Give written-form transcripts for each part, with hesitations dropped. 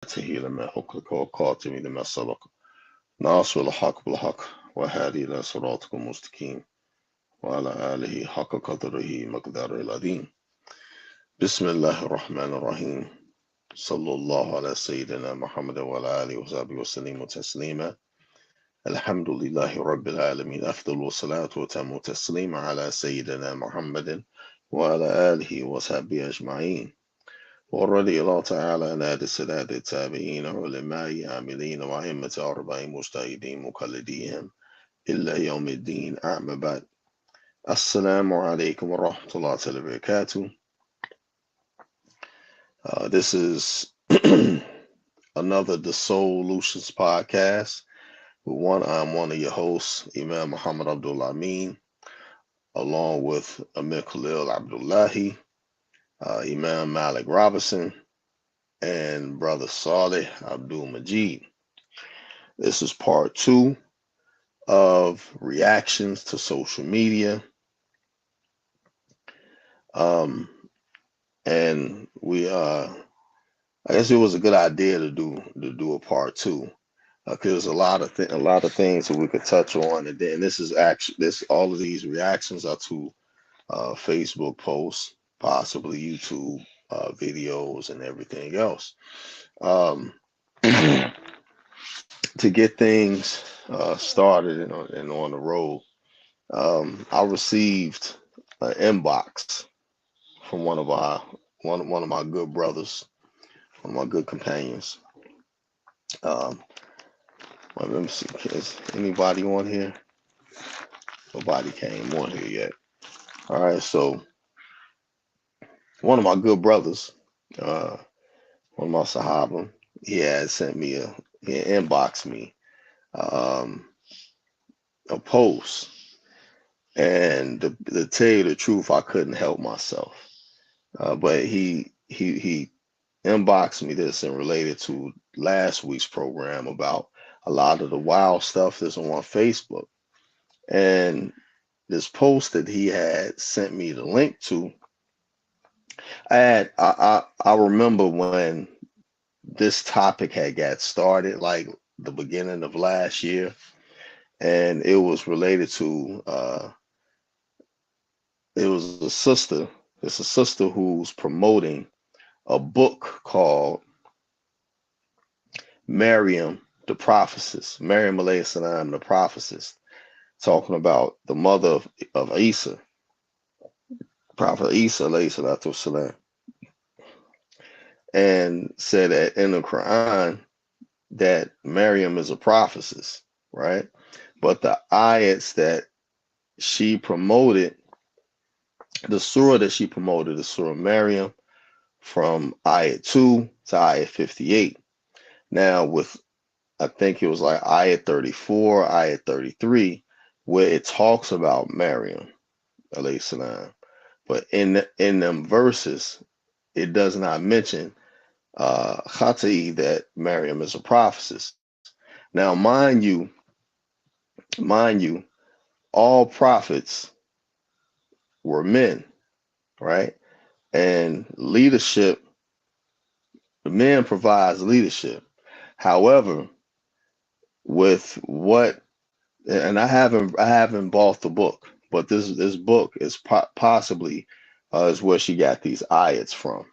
آياته لما حقق وقاتم لما سبق ناصر الحق بالحق وهادي إلى صراطك المستقيم وعلى آله حق قدره مقدار العظيم. بسم الله الرحمن الرحيم. صلى الله على سيدنا محمد وعلى آله وصحبه وسلم تسليما. الحمد لله رب العالمين. أفضل الصلاة وتم تسليم على سيدنا محمد وعلى آله وصحبه أجمعين. ورضي الله تعالى عن السادة التابعين علماء عاملين وأئمة أربعين مجتهدين مقلديهم إلى يوم الدين. أما بعد، السلام عليكم ورحمة الله وبركاته. This is another The Soullutionz podcast. I'm one of your hosts, Imam Muhammad Abdul Amin, along with Amir Khalil Abdullahi, Imam Malik Robinson, and Brother Saleh Abdul Majid. This is part 2 of reactions to social media. And I guess it was a good idea to do a part 2 because there's a lot of things that we could touch on. And then all of these reactions are to Facebook posts, possibly YouTube videos, and everything else. To get things started and on the road, I received an inbox from one of my good brothers, one of my good companions. Let me see, is anybody on here? Nobody came on here yet. All right, so one of my good brothers, one of my Sahaba, he had inboxed me a post, and to tell you the truth, I couldn't help myself. But he inboxed me this and related to last week's program about a lot of the wild stuff that's on Facebook. And this post that he had sent me the link to, I remember when this topic had got started, like the beginning of last year, and it was related to it was a sister. It's a sister who's promoting a book called Maryam the Prophetess, Maryam alayhi salam the Prophetess, talking about the mother of Isa, Prophet Isa alayhi salatu salam, and said that in the Quran that Maryam is a prophetess, right? But the ayats that she promoted, the surah that she promoted, the surah Maryam, from ayat 2 to ayat 58. Now, I think it was like ayat 34, ayat 33, where it talks about Maryam, alayhi salam. But in them verses, it does not mention Khata'i, that Maryam is a prophetess. Now, mind you, all prophets were men, right? And leadership, the man provides leadership. However, with what, and I haven't bought the book, but this book is possibly is where she got these ayats from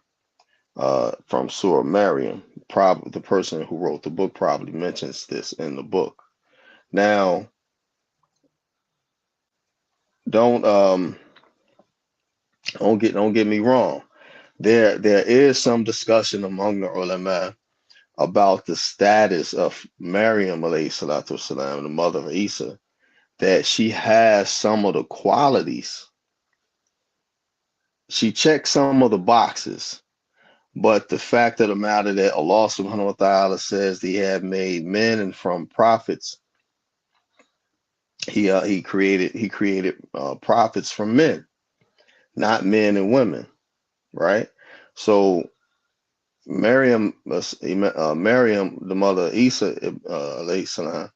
Surah Maryam. Probably the person who wrote the book probably mentions this in the book. Now, don't get me wrong. There is some discussion among the ulama about the status of Maryam alayhi salatu wasalam, the mother of Isa, that she has some of the qualities. She checks some of the boxes, but the fact of the matter that Allah subhanahu wa ta'ala says He had made men, and from prophets he created prophets from men, not men and women, right? So Maryam, the mother of Isa alayhi salam,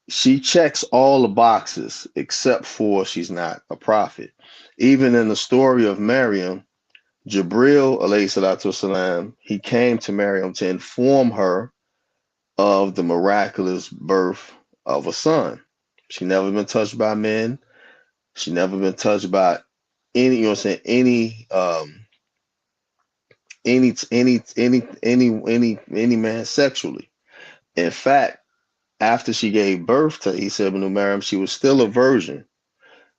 she checks all the boxes except for she's not a prophet. Even in the story of Maryam, Jibril alayhi salatu wasalam, he came to Maryam to inform her of the miraculous birth of a son. She never been touched by men. She never been touched by any, you know what I'm saying, any man sexually. In fact, after she gave birth to Isa ibn Maryam, she was still a virgin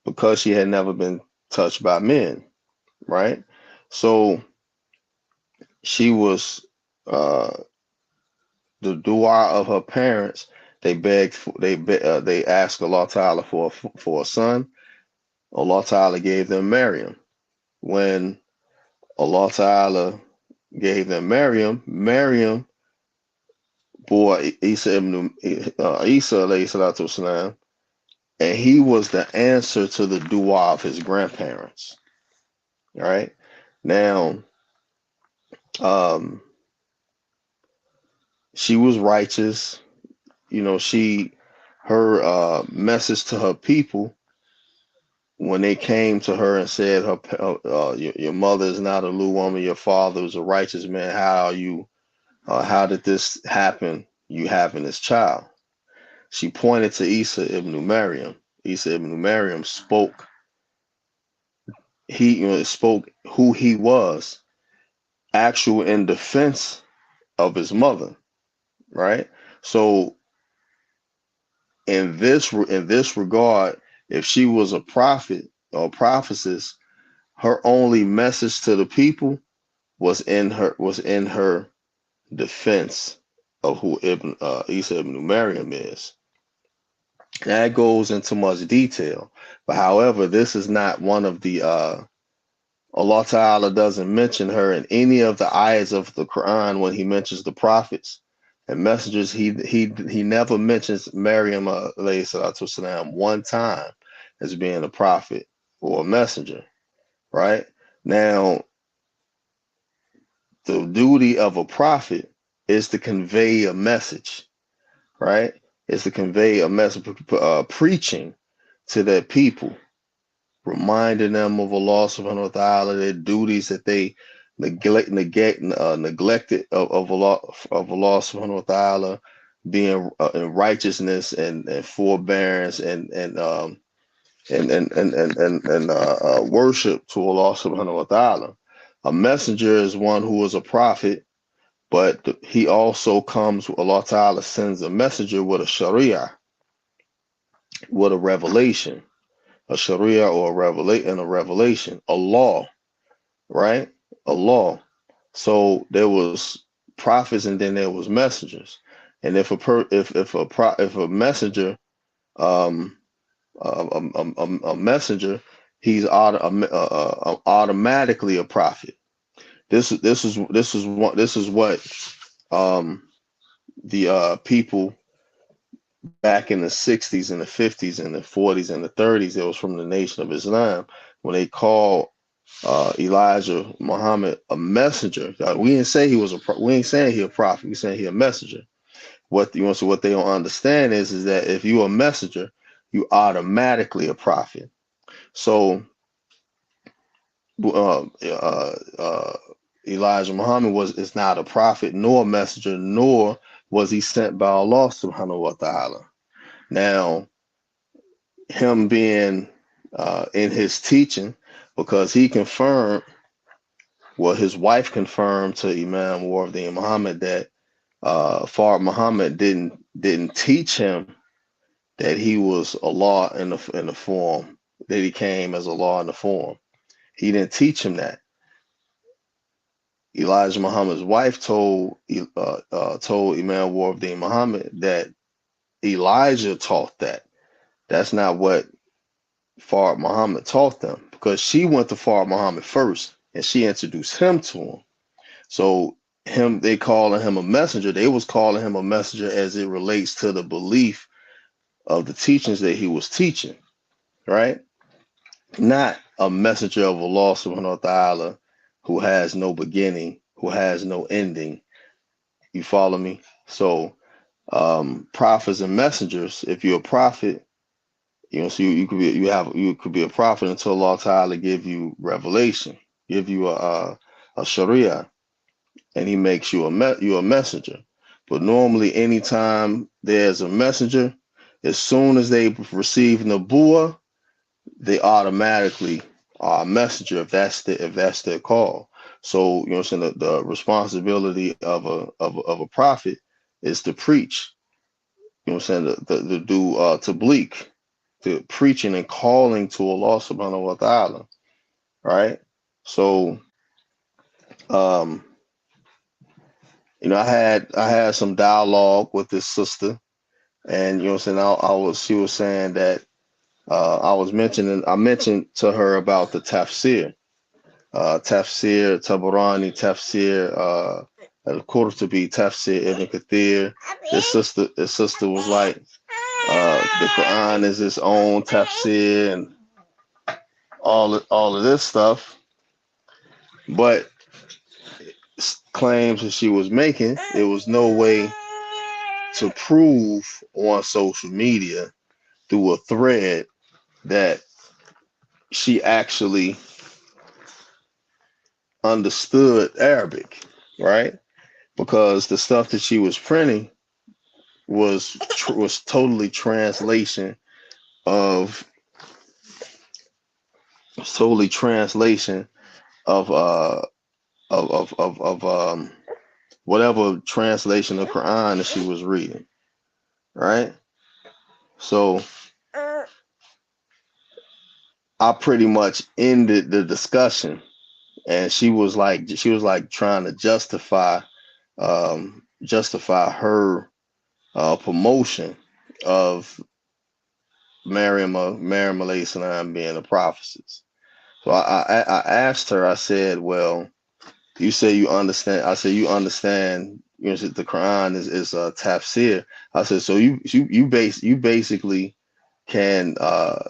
because she had never been touched by men, right? So she was the dua of her parents. They begged, they asked Allah Ta'ala for a son. Allah Ta'ala gave them Maryam. When Allah Ta'ala gave them Maryam, Maryam bore Isa ibn Isa alayhi salatu wasalam, and he was the answer to the dua of his grandparents. All right. Now, she was righteous. You know, her message to her people when they came to her and said, your mother is not a lewd woman, your father is a righteous man. How did this happen? You having this child? She pointed to Isa ibn Maryam. Isa ibn Maryam spoke. He spoke who he was, actual in defense of his mother, right? So in this regard, if she was a prophet or prophetess, her only message to the people was in her defense of who Isa ibn Maryam is. That goes into much detail, but however, this is not one of the Allah Ta'ala doesn't mention her in any of the ayahs of the Quran. When he mentions the prophets and messengers, he never mentions Maryam alayhi salatu wasalam one time as being a prophet or a messenger, right? Now, the duty of a prophet is to convey a message, right? Is to convey a message, preaching to their people, reminding them of Allah subhanahu wa ta'ala, their duties that they neglected of Allah subhanahu wa ta'ala, being in righteousness and forbearance and worship to Allah subhanahu wa ta'ala. A messenger is one who is a prophet, but he also comes, Allah Ta'ala sends a messenger with a sharia, with a revelation, a sharia or a revelation, a law, right? A law. So there was prophets and then there was messengers. And if a messenger, a messenger, he's automatically a prophet. This is what the people back in the 60s and the 50s and the 40s and the 30s, that was from the Nation of Islam, when they called Elijah Muhammad a messenger. We didn't say he was we ain't saying he a prophet. We saying he a messenger. What they don't understand is that if you a messenger, you automatically a prophet. So Elijah Muhammad is not a prophet nor a messenger, nor was he sent by Allah subhanahu wa ta'ala. Now, him being in his teaching, because he confirmed, well, his wife confirmed to Imam Wardi Muhammad that Fard Muhammad didn't teach him that he was Allah in the form, that he came as Allah in the form. He didn't teach him that. Elijah Muhammad's wife told Imam Wardi Muhammad that Elijah taught that. That's not what Fard Muhammad taught them, because she went to Fard Muhammad first and she introduced him to him. So they calling him a messenger. They was calling him a messenger as it relates to the belief of the teachings that he was teaching, right? Not a messenger of Allah subhanahu wa ta'ala who has no beginning, who has no ending. You follow me? So prophets and messengers, if you're a prophet, so you could be a prophet until Allah Ta'ala give you revelation. give you a sharia, and he makes you a messenger. But normally, anytime there's a messenger, as soon as they receive Nabuah, they automatically are a messenger if that's their call. So you know what I'm saying, the responsibility of a prophet is to preach. You know what I'm saying, to do tabligh, to preaching and calling to Allah subhanahu wa ta'ala, right? So um I had some dialogue with this sister, and you know what I'm saying, she was saying that I mentioned to her about the tafsir, Tabarani, Tafsir, Al-Qurtubi, Tafsir, Ibn Kathir. This sister was like, the Quran is its own tafsir and all of this stuff, but claims that she was making, there was no way to prove on social media through a thread that she actually understood Arabic, right? Because the stuff that she was printing was totally translation of totally translation of whatever translation of Quran that she was reading, right? So I pretty much ended the discussion, and she was like trying to justify her promotion of Maryam alayhi salam being a prophetess. So I asked her, I said, well, you say you understand. I said, you understand, you know, the Quran is tafsir. I said, so you basically can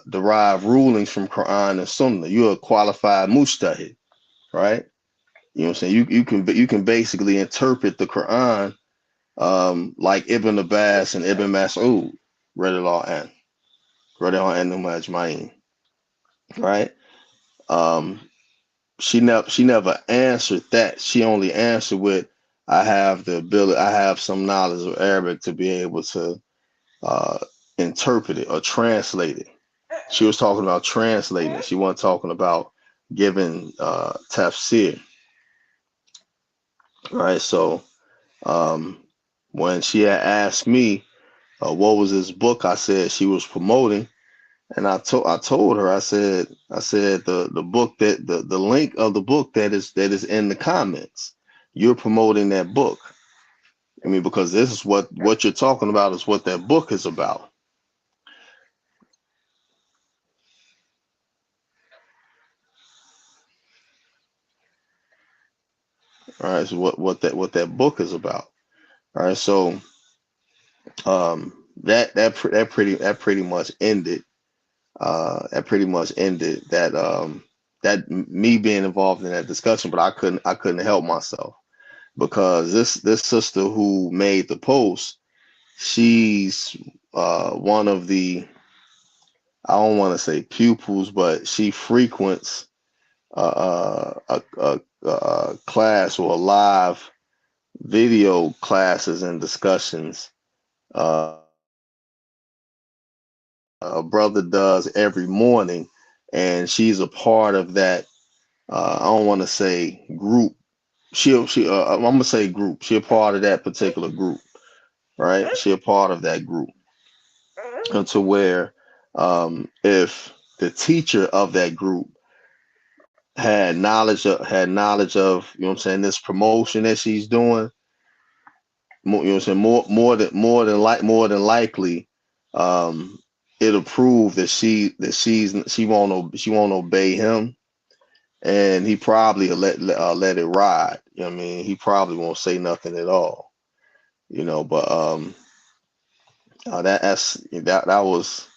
derive rulings from Quran and Sunnah. You're a qualified mujtahid, right? You know what I'm saying? You can basically interpret the Quran like Ibn Abbas and Ibn Mas'ud, radiallahu anhum ajma'in, right? Um, she never answered that. She only answered with, I have some knowledge of Arabic to be able to uh, interpret it or translate it. She was talking about translating it. She wasn't talking about giving tafsir, right? So um, when she had asked me what was this book I said she was promoting, and I told her, I said the book, that the link of the book that is in the comments, you're promoting that book. I mean, because this is what you're talking about is what that book is about. All right, so what that book is about. All right, so that pretty much ended. That pretty much ended that me being involved in that discussion, but I couldn't help myself, because this sister who made the post, she's one of the, I don't want to say pupils, but she frequents a class or a live video classes and discussions. Uh, a brother does every morning, and she's a part of that. I don't want to say group. I'm gonna say group. She a part of that particular group, right? She a part of that group, and to where if the teacher of that group had knowledge of, you know what I'm saying, this promotion that she's doing, you know what I'm saying, more than likely, um, it'll prove that she won't obey him, and he probably will let it ride. You know what I mean? He probably won't say nothing at all. But that was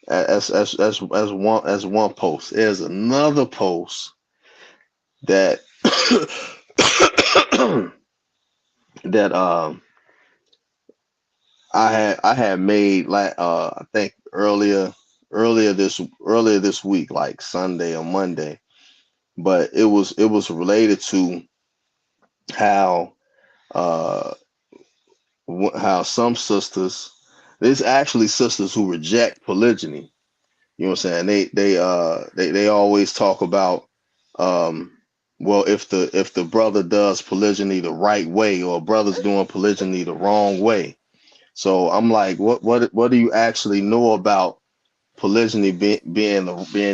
as one post. There's another post that that I had made, like, I think earlier this week, like Sunday or Monday. but it was related to how uh how some sisters, there's actually sisters who reject polygyny. You know what I'm saying? They always talk about, um well, if the brother does polygyny the right way, or brother's doing polygyny the wrong way. So I'm like, what do you actually know about polygyny being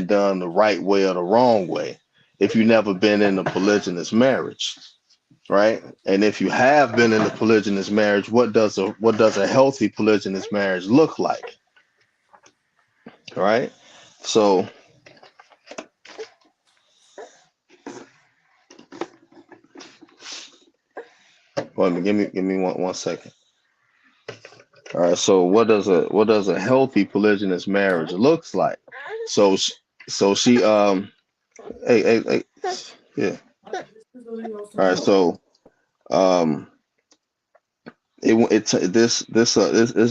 done the right way or the wrong way if you never been in a polygynous marriage, right? And if you have been in a polygynous marriage, what does a healthy polygynous marriage look like, right? So, wait a minute, give me one second. All right. So what does a healthy polygynous marriage looks like? So so she hey, yeah. All right. So um this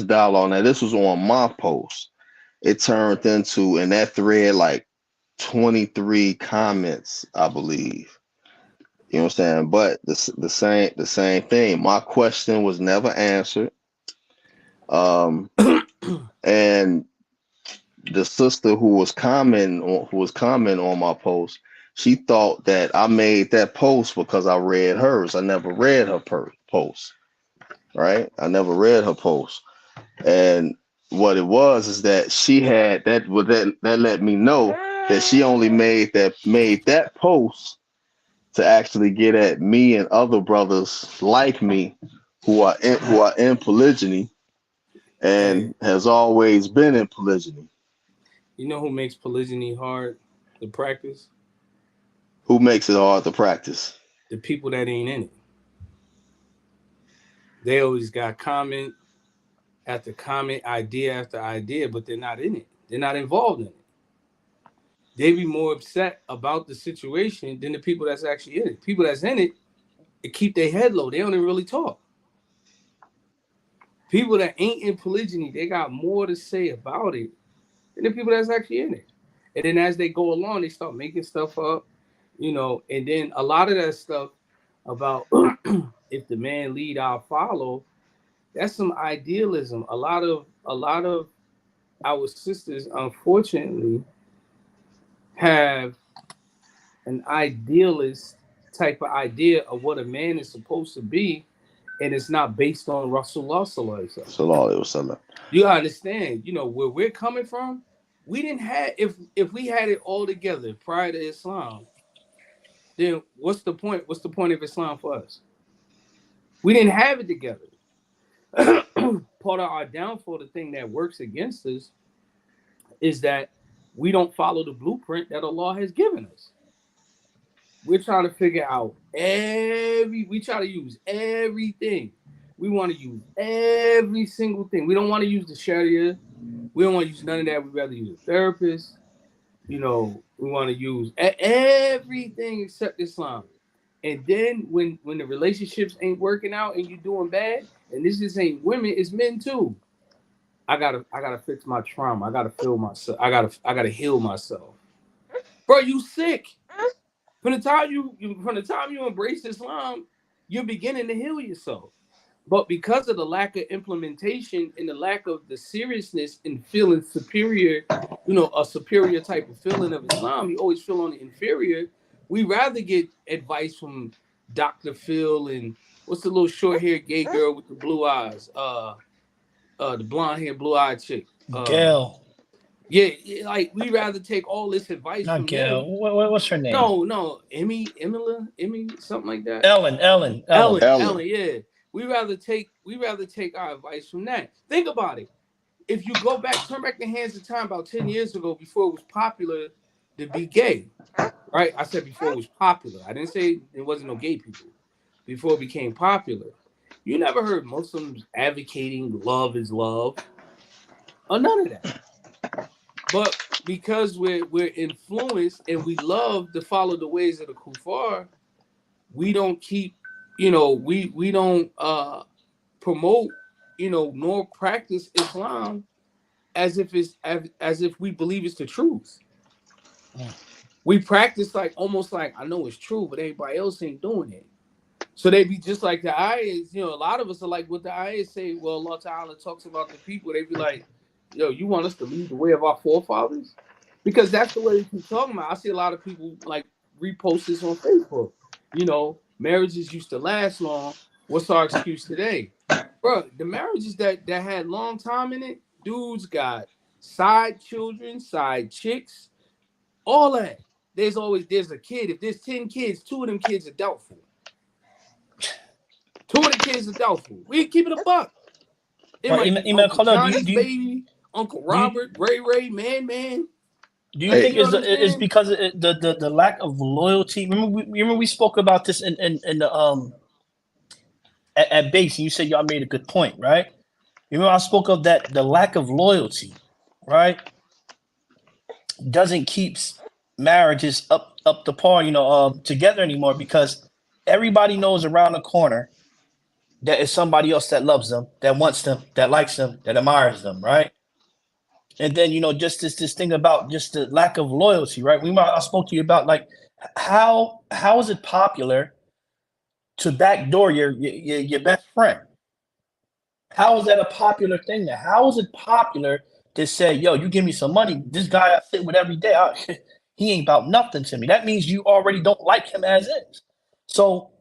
dialogue, now this was on my post. It turned into, in that thread, like 23 comments, I believe. You know what I'm saying? But the same thing. My question was never answered. Um, and the sister who was commenting on my post, she thought that I made that post because I read hers. I never read her post, right? I never read her post. And what it was is that she had that let me know that she only made that post to actually get at me and other brothers like me who are in polygyny Hey, and has always been in polygyny. you know who makes polygyny hard to practice? Who makes it hard to practice? The people that ain't in it. They always got comment after comment, idea after idea, but they're not in it. They're not involved in it. They be more upset about the situation than the people that's actually in it. People that's in it, they keep their head low. They don't even really talk. People that ain't in polygyny, they got more to say about it than the people that's actually in it. And then as they go along, they start making stuff up, and then a lot of that stuff about if the man lead, I'll follow. That's some idealism. A lot of our sisters, unfortunately, have an idealist type of idea of what a man is supposed to be, and it's not based on Rasulullah Sallallahu Alaihi Wasallam. Sallallahu Alaihi Wasallam. You understand, where we're coming from. We didn't have if we had it all together prior to Islam, then what's the point? What's the point of Islam for us? We didn't have it together. Part of our downfall, the thing that works against us, is that we don't follow the blueprint that Allah has given us. We're trying to figure out we try to use everything. We want to use every single thing. We don't want to use the Sharia. We don't want to use none of that. We'd rather use a therapist. We want to use everything except Islam. And then when the relationships ain't working out and you doing bad, and this just ain't women, it's men too. I gotta fix my trauma. I gotta feel myself. I gotta heal myself. Bro, you sick. From the time you embrace Islam, you're beginning to heal yourself. But because of the lack of implementation and the lack of the seriousness in feeling superior, a superior type of feeling of Islam, you always feel on the inferior. We rather get advice from Dr. Phil and what's the little short haired gay girl with the blue eyes? The blonde hair, blue eyed chick. Gail, Yeah, yeah, like we rather take all this advice not from them. Gail. What's her name? No, Emmy, something like that. Ellen. Ellen. Ellen, yeah. We rather take our advice from that. Think about it. If you turn back the hands of time about 10 years ago, before it was popular to be gay, right? I said before it was popular. I didn't say there wasn't no gay people. Before it became popular. You never heard Muslims advocating love is love or none of that. But because we're influenced and we love to follow the ways of the kuffar, we don't keep, we don't promote, nor practice Islam as if we believe it's the truth. we practice like almost like I know it's true, but everybody else ain't doing it. So they be just like the ayahs, a lot of us are like what the ayahs say. Well, Allah Ta'ala talks about the people. They be like, yo, you want us to lead the way of our forefathers? Because that's the way they keep talking about. I see a lot of people like repost this on Facebook. Marriages used to last long. What's our excuse today? Bro, the marriages that had long time in it, dudes got side children, side chicks, all that. There's a kid. If there's 10 kids, 2 of them kids are doubtful. 2 of the kids are doubtful. We keep it a buck. It might be Uncle Johnny's baby, Uncle Robert, Ray, Man. Do you think it's because of the lack of loyalty? Remember we spoke about this in the at base, and you said y'all made a good point, right? Remember I spoke of that the lack of loyalty, right? Doesn't keep marriages up to par, together anymore, because everybody knows around the corner that is somebody else that loves them, that wants them, that likes them, that admires them, right? And then just this thing about just the lack of loyalty, right? I spoke to you about like how is it popular to backdoor your best friend? How is that a popular thing now? How is it popular to say, yo, you give me some money, this guy I sit with every day, he ain't about nothing to me? That means you already don't like him as is. So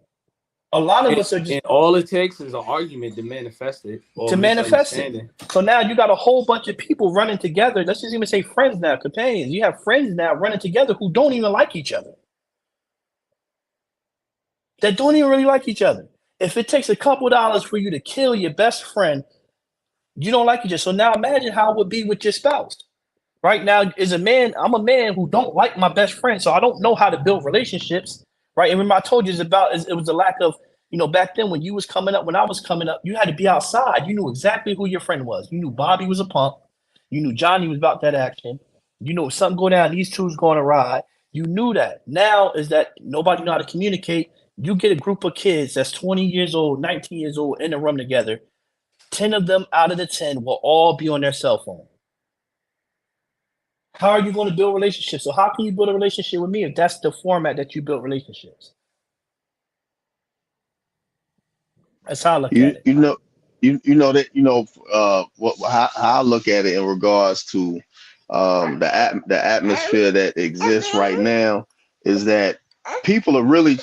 a lot of us are just, and all it takes is an argument to manifest it. So now you got a whole bunch of people running together. Let's just even say friends now, companions. You have friends now running together who don't even like each other. That don't even really like each other. If it takes a couple dollars for you to kill your best friend, you don't like each other. So now imagine how it would be with your spouse. Right now, I'm a man who don't like my best friend, so I don't know how to build relationships. Right. And remember I told you it was the lack of, back then when you was coming up, when I was coming up, you had to be outside. You knew exactly who your friend was. You knew Bobby was a punk. You knew Johnny was about that action. You know, if something go down, these two's going to ride. You knew that. Now is that nobody know how to communicate. You get a group of kids that's 20 years old, 19 years old in a room together. 10 of them out of the 10 will all be on their cell phone. How are you going to build relationships? So how can you build a relationship with me if that's the format that you build relationships? That's how I look at it. How I look at it in regards to the atmosphere that exists right now is that people are really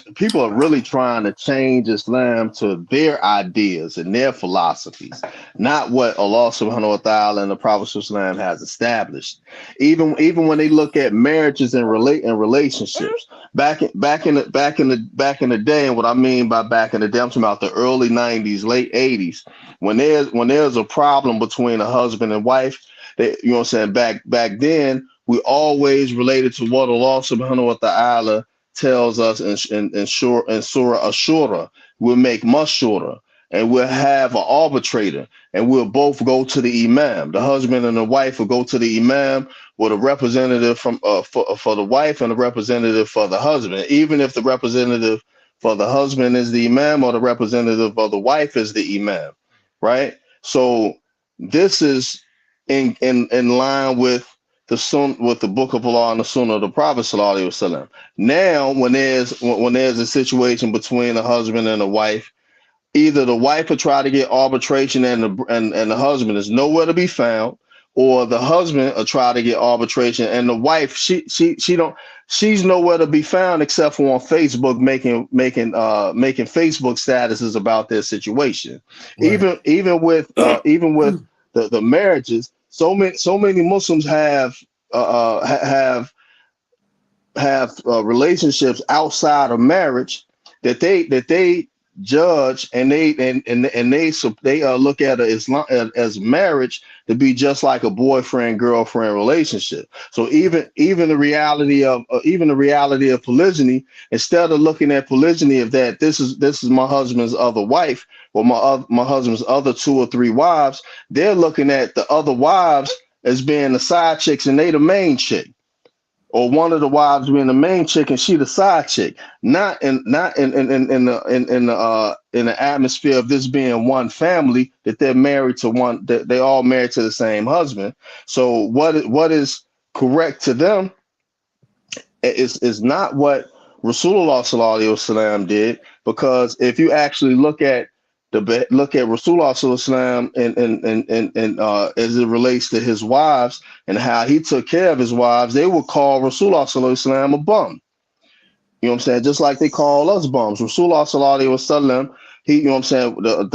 trying to change Islam to their ideas and their philosophies, not what Allah subhanahu wa ta'ala and the Prophet Islam has established. Even when they look at marriages and relationships, back in the day, and what I mean by back in the day, I'm talking about the early 90s, late 80s, when there's a problem between a husband and wife, back then we always related to what Allah subhanahu wa ta'ala tells us in Surah Ashura. We'll make mashura, and we'll have an arbitrator, and we'll both go to the imam. The husband and the wife will go to the imam with a representative from for the wife and a representative for the husband. Even if the representative for the husband is the imam or the representative of the wife is the imam, right? So this is in line with the Book of Allah and the Sunnah of the Prophet Sallallahu Alaihi Wasallam. Now, when there's a situation between a husband and a wife, either the wife will try to get arbitration and the husband is nowhere to be found, or the husband will try to get arbitration and the wife she's nowhere to be found except for on Facebook making Facebook statuses about their situation. Right. Even with the marriages. So many Muslims have relationships outside of marriage that they judge and they look at Islam as marriage to be just like a boyfriend girlfriend relationship. So even the reality of polygyny, instead of looking at polygyny of that this is my husband's other wife or my husband's other 2 or 3 wives, they're looking at the other wives as being the side chicks and they the main chick, or one of the wives being the main chick and she the side chick. Not in the atmosphere of this being one family, that they're married to one, that they all married to the same husband. So what is correct to them is not what Rasulullah sallallahu alaihi wasallam did, because if you actually look at Rasulullah sallallahu alaihi wasallam and as it relates to his wives and how he took care of his wives, they would call Rasulullah sallallahu alaihi wasallam a bum. You know what I'm saying? Just like they call us bums. Rasulullah sallallahu alaihi wasallam, he, you know what I'm saying, the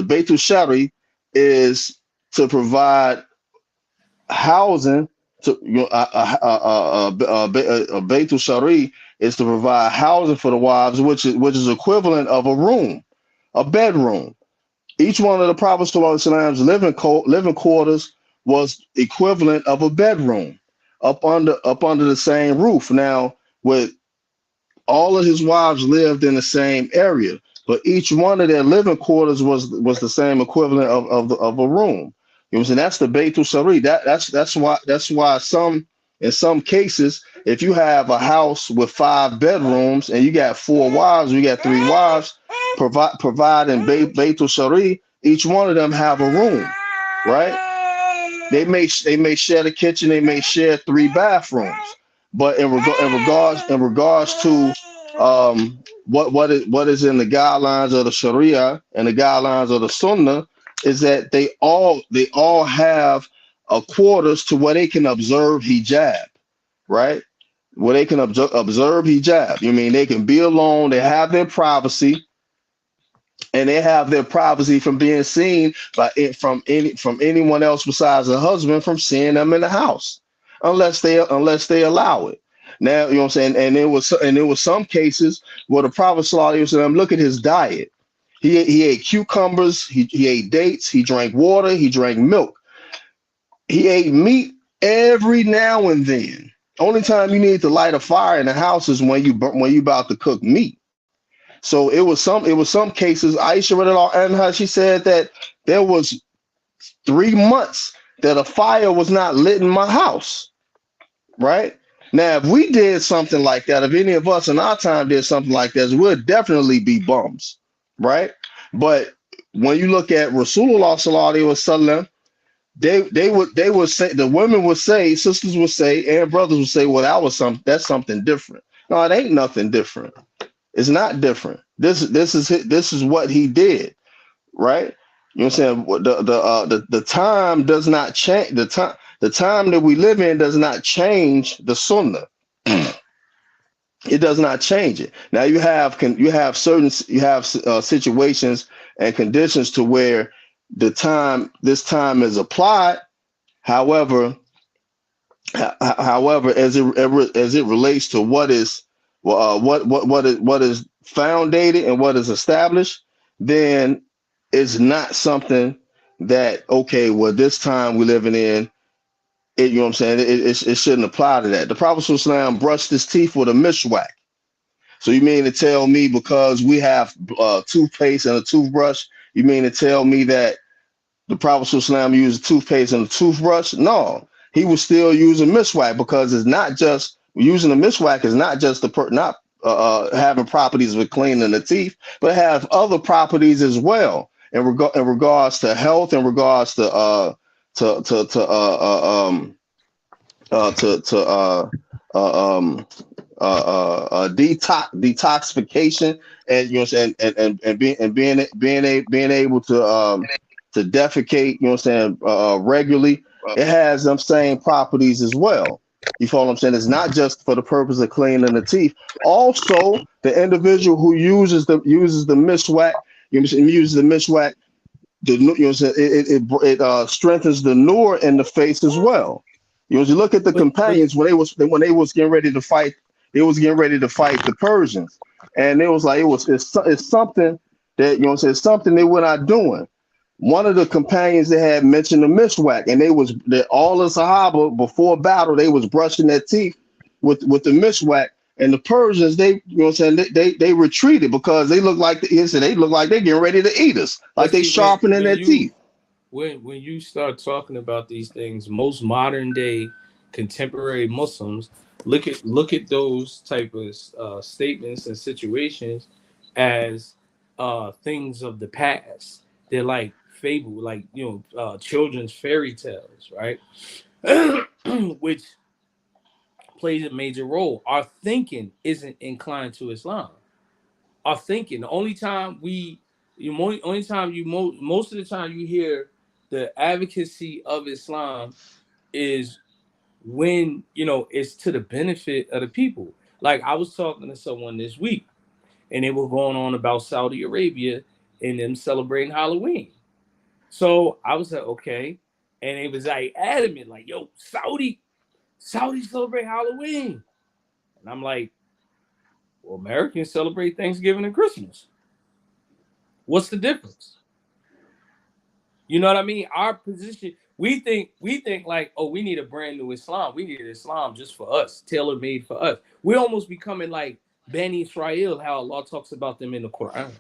Beitul Shari is to provide housing to, you know, Beitul Shari is to provide housing for the wives, which is equivalent of a room, a bedroom. Each one of the Prophet sallallahu alaihi wasallam's living quarters was equivalent of a bedroom up under the same roof. Now, with all of his wives lived in the same area, but each one of their living quarters was the same equivalent of a room. You know what I'm saying? That's the Beitul Shari. That's why in some cases, if you have a house with 5 bedrooms and you got 4 wives, you got 3 wives, providing Beitul Shari, each one of them have a room, right? They may share the kitchen, they may share 3 bathrooms, but in regards to what is in the guidelines of the Sharia and the guidelines of the Sunnah, is that they all have a quarters to where they can observe hijab, right? Where they can observe hijab. You mean they can be alone, they have their privacy, and they have their privacy from being seen from anyone else besides the husband from seeing them in the house, unless they allow it. Now, you know what I'm saying? And there was some cases where the Prophet sallallahu alaihi wasallam, look at his diet. He ate cucumbers, he ate dates, he drank water, he drank milk. He ate meat every now and then. Only time you need to light a fire in the house is when you about to cook meat. So it was some cases. Aisha radiallahu anha, she said that there was 3 months that a fire was not lit in my house, right? Now, if we did something like that, if any of us in our time did something like that, we'd definitely be bums, right? But when you look at Rasulullah sallallahu alaihi wasallam, they would say, the women would say, sisters would say, and brothers would say, well, that's something different. No, it ain't nothing different. It's not different. This is what he did, right? You know what I'm saying? The time does not change. The time that we live in does not change the Sunnah. It does not change it. Now you have situations and conditions to where this time is applied. However, as it relates to what is foundated and what is established, then it's not something that, okay, well, this time we're living in it, you know what I'm saying, it shouldn't apply to that. The Prophet ﷺ brushed his teeth with a mishwak. So you mean to tell me because we have toothpaste and a toothbrush, you mean to tell me that the Prophet ﷺ used toothpaste and a toothbrush? No, he was still using miswak, because it's not just using a miswak is not just having properties of cleaning the teeth, but it have other properties as well in regards to health, in regards to detoxification, and you know what I'm saying, and being able to defecate, you know what I'm saying, regularly. It has them same properties as well. You follow what I'm saying? It's not just for the purpose of cleaning the teeth. Also, the individual who uses the miswak, you know what I'm saying, uses the miswak, you know what I'm saying, it strengthens the nur in the face as well. You know, you look at the companions when they was getting ready to fight, the Persians, and it was like it's something that, you know what I'm saying, something they were not doing. One of the companions, they had mentioned the miswak, and all the Sahaba before battle, they was brushing their teeth with the miswak. And the Persians, they, you know what I'm saying, they retreated because they look like they're getting ready to eat us, like they sharpening their teeth. When you start talking about these things, most modern day contemporary Muslims look at those type of statements and situations as things of the past. They're like fable, like children's fairy tales, right? which plays a major role. Our thinking isn't inclined to Islam. Our thinking, the only time most of the time you hear the advocacy of Islam is when it's to the benefit of the people. Like I was talking to someone this week, and they were going on about Saudi Arabia and them celebrating Halloween. So I was like, okay, and it was like adamant, like, yo, Saudi celebrate Halloween, and I'm like, well, Americans celebrate Thanksgiving and Christmas. What's the difference? You know what I mean? Our position, we think like, oh, we need a brand new Islam. We need Islam just for us, tailor-made for us. We're almost becoming like Bani Israel, how Allah talks about them in the Quran.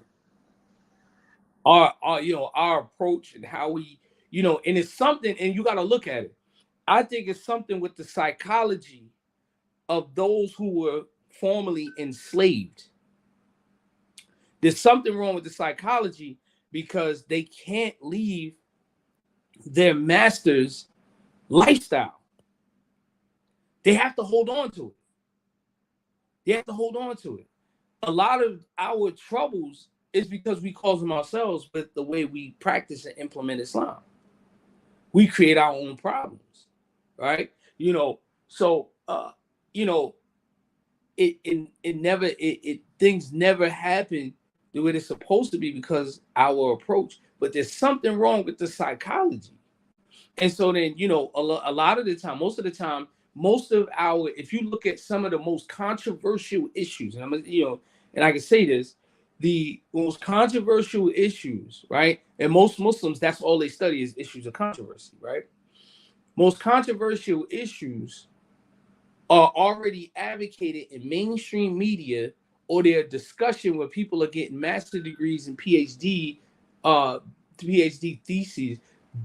Our approach and how we, and it's something, and you got to look at it. I think it's something with the psychology of those who were formerly enslaved. There's something wrong with the psychology because they can't leave their master's lifestyle. They have to hold on to it. A lot of our troubles is because we cause them ourselves with the way we practice and implement Islam. We create our own problems, right? Things never happen the way they're supposed to be because our approach, but there's something wrong with the psychology. And so then, a lot of the time, most of if you look at some of the most controversial issues, and and I can say this, the most controversial issues, right? And most Muslims, that's all they study is issues of controversy, right? Most controversial issues are already advocated in mainstream media, or their discussion where people are getting master's degrees and PhD theses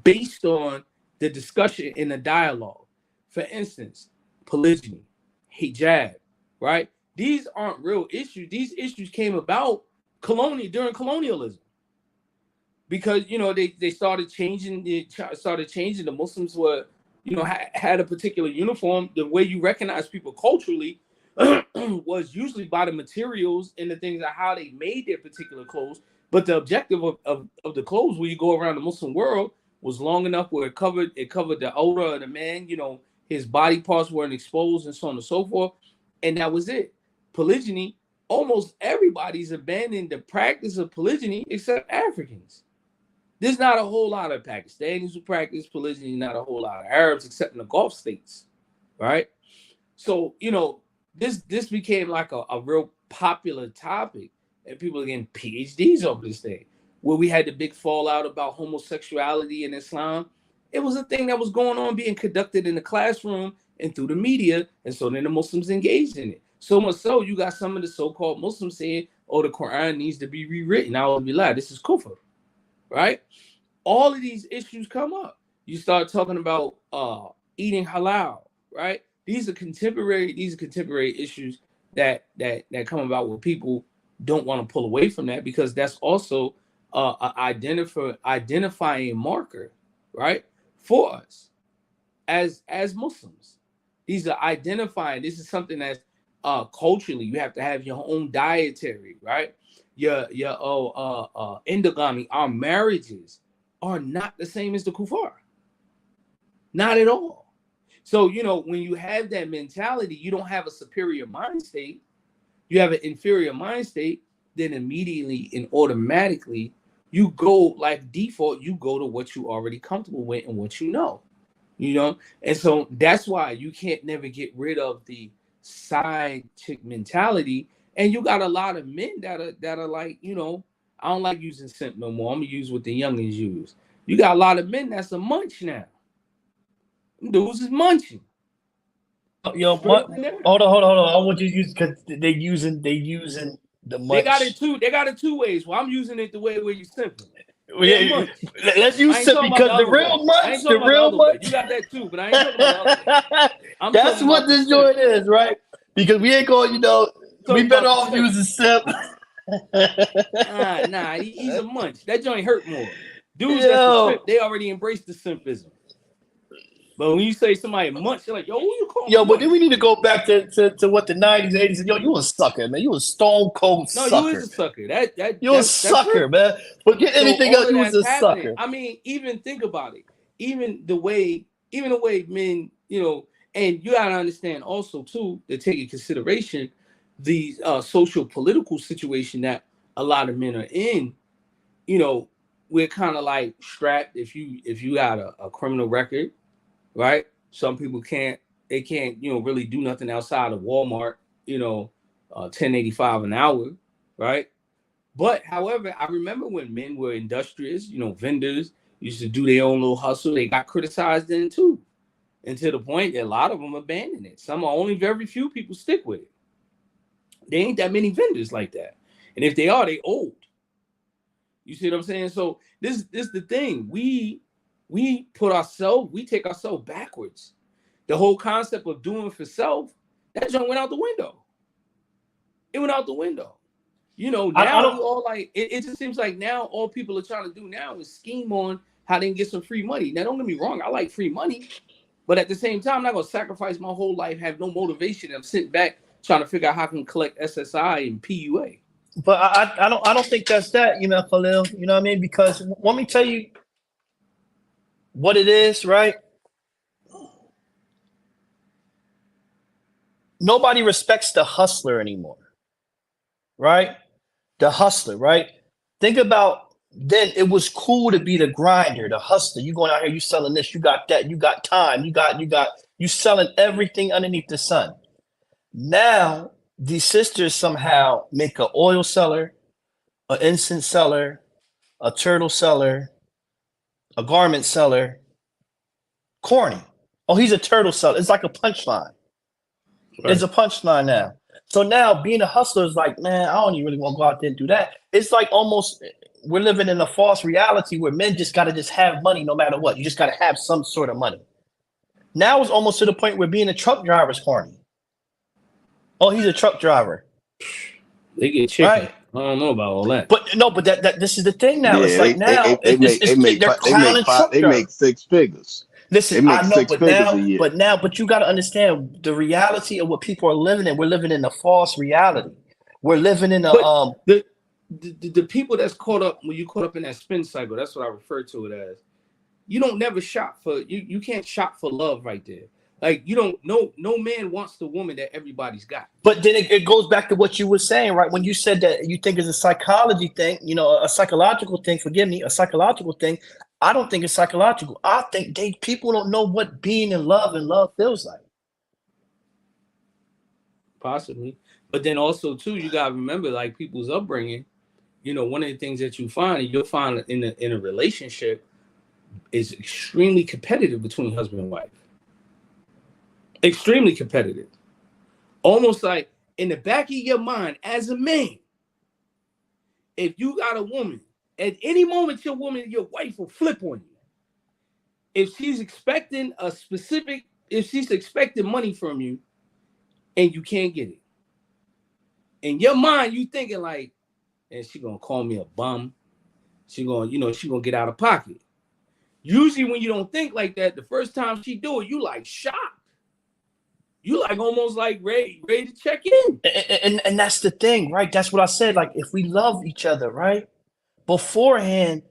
based on the discussion in the dialogue. For instance, polygyny, hijab, right? These aren't real issues. These issues came about during colonialism, because they started changing. The Muslims were had a particular uniform. The way you recognize people culturally was usually by the materials and the things of how they made their particular clothes. But the objective of the clothes when you go around the Muslim world was long enough where it covered the aura of the man, his body parts weren't exposed and so on and so forth. And that was it. Polygyny, almost everybody's abandoned the practice of polygyny except Africans. There's not a whole lot of Pakistanis who practice polygyny, not a whole lot of Arabs except in the Gulf states, right? So, this became like a real popular topic, and people are getting PhDs over this thing. Where we had the big fallout about homosexuality in Islam, it was a thing that was going on, being conducted in the classroom and through the media, and so then the Muslims engaged in it. So much so, you got some of the so-called Muslims saying, oh, the Quran needs to be rewritten. I will be like, this is kufr, right? All of these issues come up. You start talking about eating halal, right? These are contemporary issues that come about where people don't want to pull away from that, because that's also an identifying marker, right, for us as Muslims. These are identifying. This is something that's culturally, you have to have your own dietary, right? Your endogamy. Our marriages are not the same as the kuffar, not at all. So when you have that mentality, you don't have a superior mind state. You have an inferior mind state. Then immediately and automatically, you go like default. You go to what you already comfortable with and what you know. And so that's why you can't never get rid of the side chick mentality. And you got a lot of men that are like, I don't like using simp no more. I'm gonna use what the youngins use. You got a lot of men that's a munch now. Dudes is munching. Yo, what? Hold on. I want you to use, because they using the munch. They got it two ways. Well, I'm using it the way where you simping. Yeah, let's use simp, because the real munch, you got that too, but I ain't talking about the other way. That's what this joint is, right? Because we ain't going, we better off using simp. Nah, he's a munch. That joint hurt more. Dudes that's a simp, they already embraced the simpism. But when you say somebody munch, you're like, yo, who you calling? Yo, but then we need to go back to what the 90s, 80s. Yo, you a sucker, man. You a stone cold No, sucker. you is a sucker. You a sucker, man. Forget anything else. You was a sucker. I mean, even think about it. Even the way men, you know, and you gotta understand also too to take into consideration the social political situation that a lot of men are in. You know, we're kind of like strapped if you got a criminal record, right? Some people can't really do nothing outside of Walmart, $10.85 an hour, right? But however, I remember when men were industrious, vendors used to do their own little hustle. They got criticized then too, and to the point that a lot of them abandon it. Some are only very few people stick with it. There ain't that many vendors like that, and if they are, they old. You see what I'm saying? So this is the thing. We take ourselves backwards. The whole concept of doing for self, that junk went out the window. It went out the window. Now we all like it just seems like now all people are trying to do now is scheme on how they can get some free money. Now, don't get me wrong, I like free money, but at the same time, I'm not gonna sacrifice my whole life, have no motivation. I'm sitting back trying to figure out how I can collect SSI and PUA. But I don't think that's that, Khalil. You know what I mean? Because let me tell you what it is, right? Nobody respects the hustler anymore, right? The hustler, right? Think about then it was cool to be the grinder, the hustler. You going out here, you selling this, you got that, you got time, you selling everything underneath the sun. Now these sisters somehow make an oil seller, an incense seller, a turtle seller, a garment seller, corny. Oh, he's a turtle seller. It's like a punchline. Right. It's a punchline now. So now being a hustler is like, man, I don't even really want to go out there and do that. It's like almost we're living in a false reality where men just got to just have money no matter what. You just got to have some sort of money. Now it's almost to the point where being a truck driver is corny. Oh, he's a truck driver. They get chicken. Right? I don't know about all that. But no, but that this is the thing now. Yeah, it's like now they make six figures. Listen, I know, but you got to understand the reality of what people are living in. We're living in a false reality. We're living in a the people that's caught up when you caught up in that spin cycle. That's what I refer to it as. You don't never shop for you can't shop for love right there. Like no man wants the woman that everybody's got. But then it goes back to what you were saying, right? When you said that you think it's a psychology thing, a psychological thing. Forgive me, a psychological thing. I don't think it's psychological. I think people don't know what being in love and love feels like. Possibly, but then also too, you gotta remember like people's upbringing. One of the things that you'll find in a relationship is extremely competitive between husband and wife. Extremely competitive. Almost like in the back of your mind as a man, if you got a woman, at any moment your wife will flip on you. If she's expecting money from you and you can't get it. In your mind, you thinking like, and she gonna call me a bum. She gonna get out of pocket. Usually when you don't think like that, the first time she do it, you like shocked. You like almost like ready to check in. And that's the thing, right? That's what I said. Like if we love each other, right? Beforehand,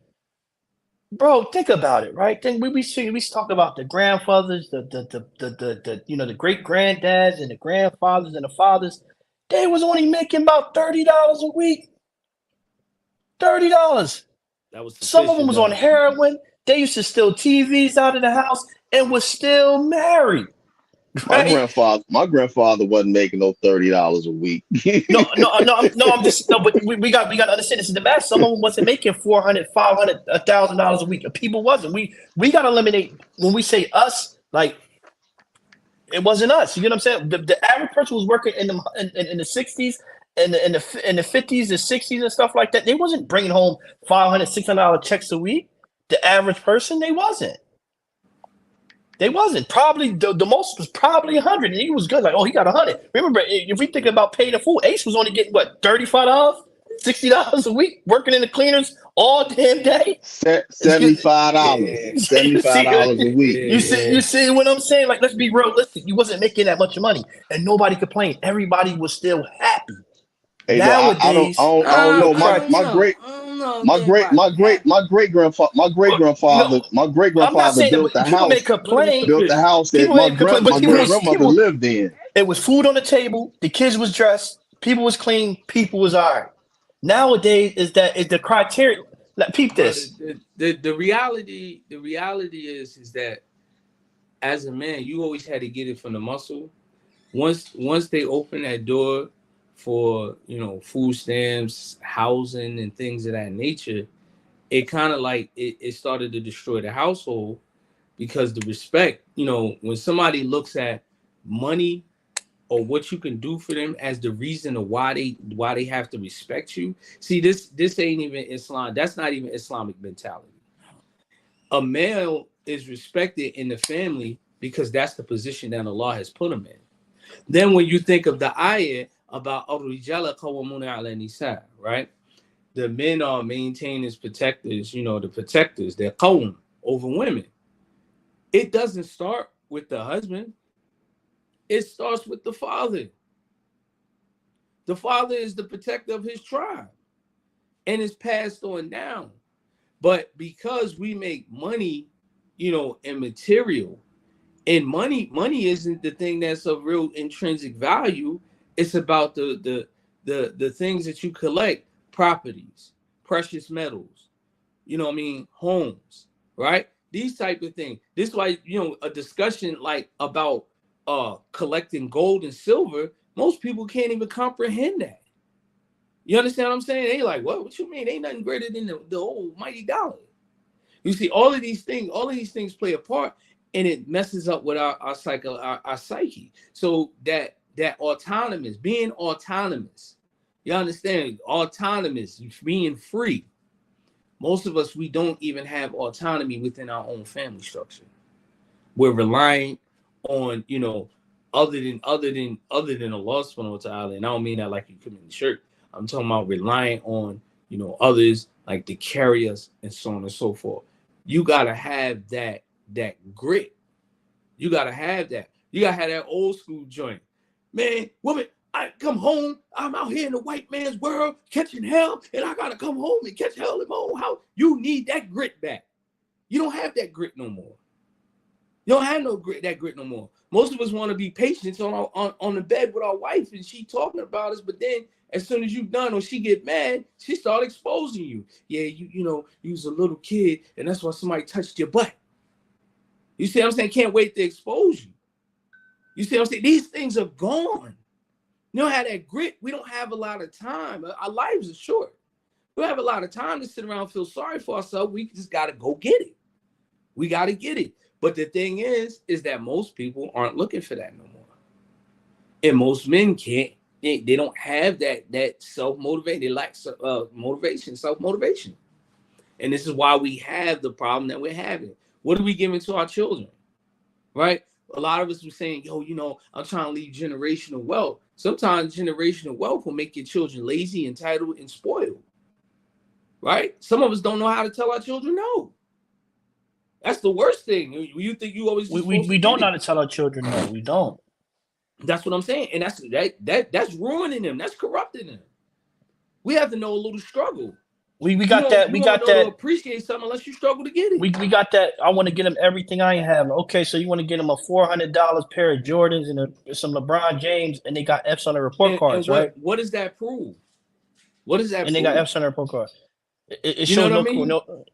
bro, think about it, right? Then we talk about the grandfathers, the great granddads and the grandfathers and the fathers. They was only making about $30 a week. $30. That was some of them was on heroin. They used to steal TVs out of the house and was still married. Right? My grandfather wasn't making no $30 a week. But we got to understand this is the math. Some of them wasn't making $400, $500, $1,000 a week. People wasn't. We got to eliminate when we say us, like it wasn't us. You get what I'm saying? The average person was working in the 60s and in the 50s, the 60s and stuff like that. They wasn't bringing home $500, $600 checks a week. The average person, they wasn't. They wasn't. Probably the most was probably 100, and he was good. Like, oh, he got 100. Remember, if we think about paying the fool, Ace was only getting what, $35? $60 a week, working in the cleaners all damn day. $75. Yeah. $75 a week. You see what I'm saying? Like, let's be realistic. You wasn't making that much money, and nobody complained. Everybody was still happy. Hey, Nowadays, I don't know. My great I'm not grandfather saying built the people may house. complain. Built the house that People may complain, but my great grandmother lived in. It was food on the table. The kids was dressed. People was clean. People was all right. Nowadays, is the criteria? Like, peep this. The reality is that as a man, you always had to get it from the muscle. Once they open that door for, you know, food stamps, housing, and things of that nature, it kind of like it started to destroy the household, because the respect, you know, when somebody looks at money or what you can do for them as the reason of why they have to respect you. See, this ain't even Islam. That's not even Islamic mentality. A male is respected in the family because that's the position that Allah has put him in. Then when you think of the ayah about ar-rijala qawwamuna 'ala nisa, right? The men are maintained as protectors, you know, the protectors, they're qawm over women. It doesn't start with the husband. It starts with the father. The father is the protector of his tribe, and it's passed on down. But because we make money, you know, and material, and money isn't the thing that's of real intrinsic value. It's about the things that you collect, properties, precious metals, you know what I mean, homes, right? These type of things. This is why, you know, a discussion like about collecting gold and silver, most people can't even comprehend that. You understand what I'm saying? They like, what you mean? Ain't nothing greater than the old mighty dollar. You see, all of these things play a part, and it messes up with our psyche. So that autonomous, being autonomous, you understand, autonomous, being free. Most of us, we don't even have autonomy within our own family structure. We're relying on, you know, other than Allah subhanahu wa ta'ala. And I don't mean that like you commit shirk. I'm talking about relying on, you know, others like to carry us and so on and so forth. You gotta have that grit. You gotta have that. You gotta have that old school joint. Man, woman, I come home, I'm out here in the white man's world catching hell, and I gotta come home and catch hell in my own house. You need that grit back. You don't have that grit no more. You don't have that grit no more. Most of us want to be patients on the bed with our wife, and she talking about us, but then as soon as you done or she get mad, she start exposing you. Yeah, you know, you was a little kid, and that's why somebody touched your butt. You see what I'm saying? Can't wait to expose you. You see what I'm saying? These things are gone. You don't have that grit. We don't have a lot of time. Our lives are short. We don't have a lot of time to sit around and feel sorry for ourselves. We just got to go get it. We got to get it. But the thing is that most people aren't looking for that no more. And most men can't. They don't have that self-motivation. They lack motivation, self-motivation. And this is why we have the problem that we're having. What are we giving to our children? Right? A lot of us were saying, yo, you know, I'm trying to leave generational wealth. Sometimes generational wealth will make your children lazy, entitled, and spoiled. Right? Some of us don't know how to tell our children no. That's the worst thing. You think you always we don't know how to tell our children no. We don't. That's what I'm saying, and that's ruining them. That's corrupting them. We have to know a little struggle. We got that. We got that. To appreciate something unless you struggle to get it. We got that. I want to get them everything I have. Okay, so you want to get them a $400 pair of Jordans and some LeBron James, and they got F's on the report cards, right? What does that prove? What does that? And prove? they got F's on the report card. It you shows know what I mean?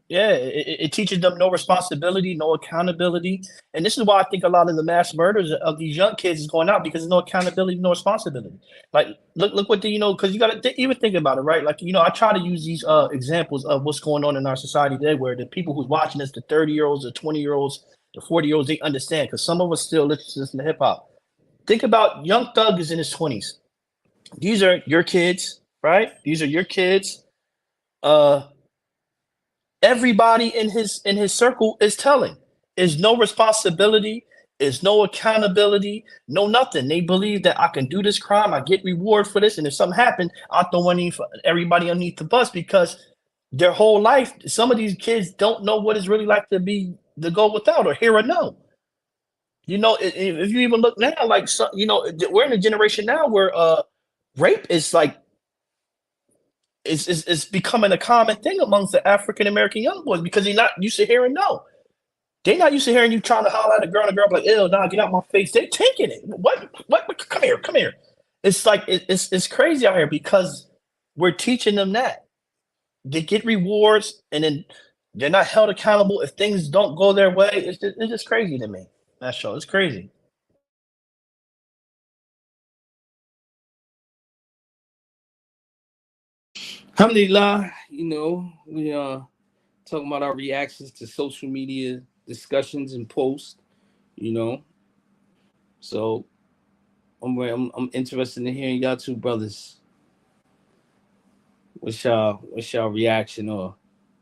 It teaches them no responsibility, no accountability, and this is why I think a lot of the mass murders of these young kids is going out, because there's no accountability, no responsibility. Like look what because you got to even think about it, right? Like, you know, I try to use these examples of what's going on in our society today, where the people who's watching this, the 30-year-olds, the 20-year-olds, the 40-year-olds, they understand, because some of us still listen to hip hop. Think about Young Thug is in his 20s. These are your kids, right? These are your kids. Everybody in his circle is telling. There's no responsibility. There's no accountability, no nothing. They believe that I can do this crime, I get reward for this, and if something happened, I'll throw everybody underneath the bus because their whole life, some of these kids don't know what it's really like to go without or hear or know. You know, if you even look now, like we're in a generation now where rape is like it's becoming a common thing amongst the African American young boys because they're not used to hearing no. They're not used to hearing you trying to holler at a girl and a girl like, ew, nah, get out my face. They're taking it. What? Come here. It's like it's crazy out here because we're teaching them that. They get rewards and then they're not held accountable if things don't go their way. It's just crazy to me. That show. It's crazy. Alhamdulillah, you know, we talking about our reactions to social media discussions and posts, you know. So I'm interested in hearing y'all two brothers. What's y'all reaction or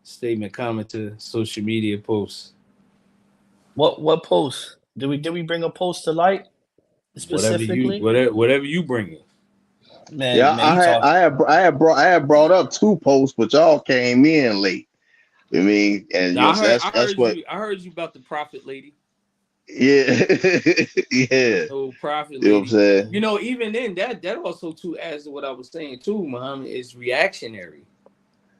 statement, comment to social media posts? What post? Did we bring a post to light specifically? Whatever you bring it. Man, yeah, man, I had brought up 2 posts, but y'all came in late. I mean, and Now, yes, I heard you about the prophet lady. Yeah, yeah. Oh, prophet You know what I'm lady. saying? You know, even then, that also too adds to what I was saying too, Muhammad, is reactionary.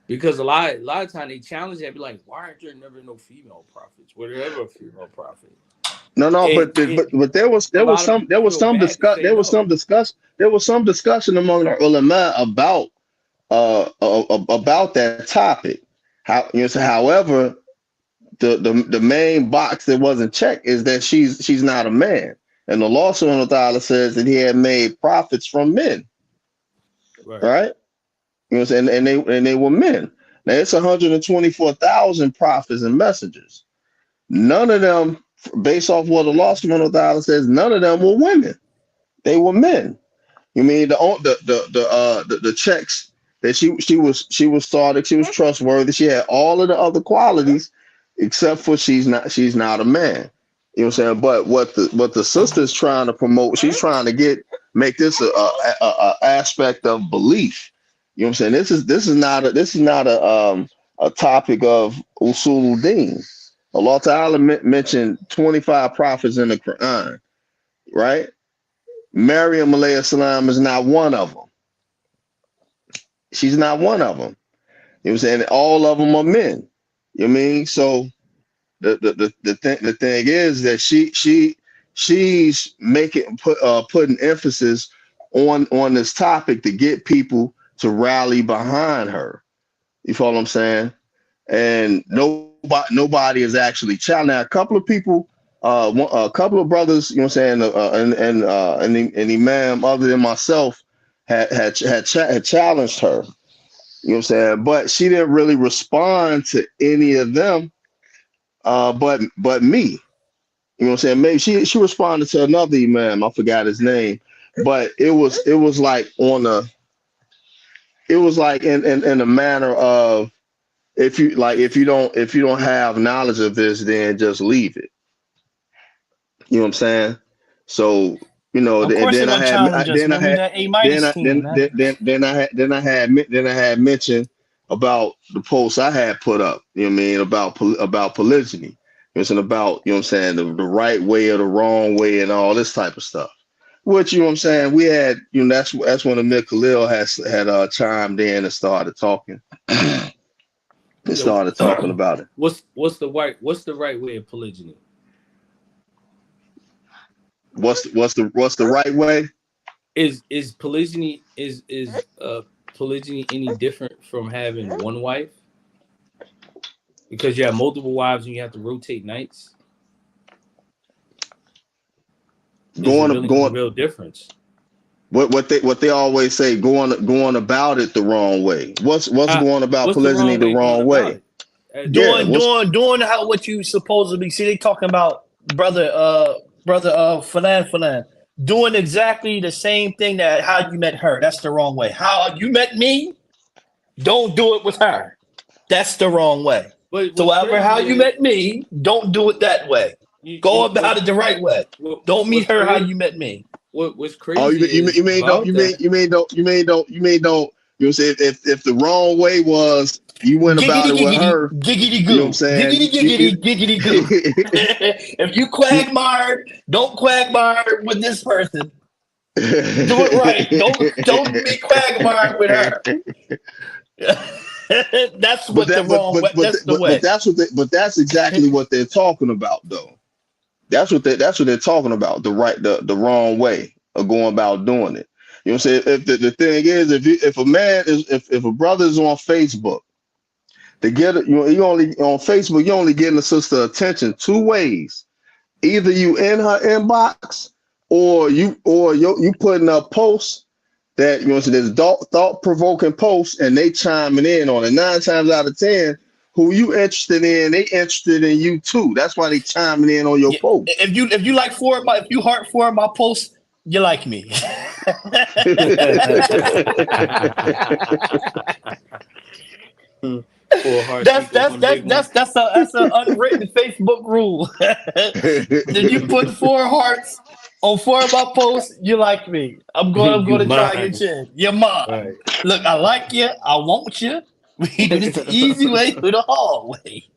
Because a lot of time they challenge that, be like, why aren't there never no female prophets? Were there ever a female prophet? No, but there was A lot of some people feel bad to say no. there was some discussion among the ulama about that topic. How however, the main box that wasn't checked is that she's not a man, and the law subhanahu wa ta'ala says that he had made prophets from men, right? You know what I'm saying? And they were men. Now it's 124,000 prophets and messengers. None of them, based off what the law subhanahu wa ta'ala says, none of them were women. They were men. You mean the checks that she was started, she was trustworthy, she had all of the other qualities, except for she's not a man. You know what I'm saying? But what the sister's trying to promote, she's trying to make this a aspect of belief. You know what I'm saying? This is not a topic of Usulul. Allah Ta'ala mentioned 25 prophets in the Quran, right? Maryam alayhi salam is not one of them. She's not one of them. You know what I'm saying? All of them are men. You know what I mean? So the thing is that she's putting emphasis on this topic to get people to rally behind her. You follow what I'm saying? And nobody is actually challenged. Now, a couple of people, a couple of brothers, you know what I'm saying, and Imam other than myself had challenged her. You know what I'm saying? But she didn't really respond to any of them, but me. You know what I'm saying? Maybe she responded to another Imam. I forgot his name, but it was like in a manner of, if you don't have knowledge of this, then just leave it. You know what I'm saying? So, you know, of course, they're gonna challenge us, man. We that A- team, then I had mentioned about the post I had put up. You know what I mean, about polygyny. It's about, you know what I'm saying, the right way or the wrong way and all this type of stuff. Which, you know what I'm saying, we had, you know, that's when Amir Khalil had chimed in and started talking. And started talking about it. What's the right way of polygyny? What's the right way? Is polygyny polygyny any different from having one wife? Because you have multiple wives and you have to rotate nights. Going a real difference. What they always say, going about it the wrong way. What's going about polygyny the wrong way? Doing how what you supposedly see. They talking about brother Falan doing exactly the same thing that how you met her. That's the wrong way. How you met me, don't do it with her. That's the wrong way. But so however how you met me, don't do it that way. Go about it the right way. Don't meet her how you met me. What's crazy? Oh, you mean don't. You know what I'm saying? If the wrong way was you went about it with her, giggity goo, you know what I'm saying? Giggity goo. If you quagmire, don't quagmire with this person. Do it right. Don't be quagmire with her. That's what the wrong way. That's the way. But that's exactly what they're talking about, though. That's what they're talking about. The wrong way of going about doing it. You know what I'm saying? If the thing is, if a brother is on Facebook, to get it, you only on Facebook, you only getting a sister attention two ways. Either you in her inbox, or you putting up posts that, you know, so there's thought-provoking posts, and they chiming in on it. 9 times out of 10, who you interested in, they interested in you too. That's why they chiming in on your post. If you like if you heart 4 of my posts, you like me. That's an unwritten Facebook rule. If you put 4 hearts on 4 of my posts, you like me. I'm going to try your chin. You're mine. Right. Look, I like you. I want you. We do this the easy way or the hard way.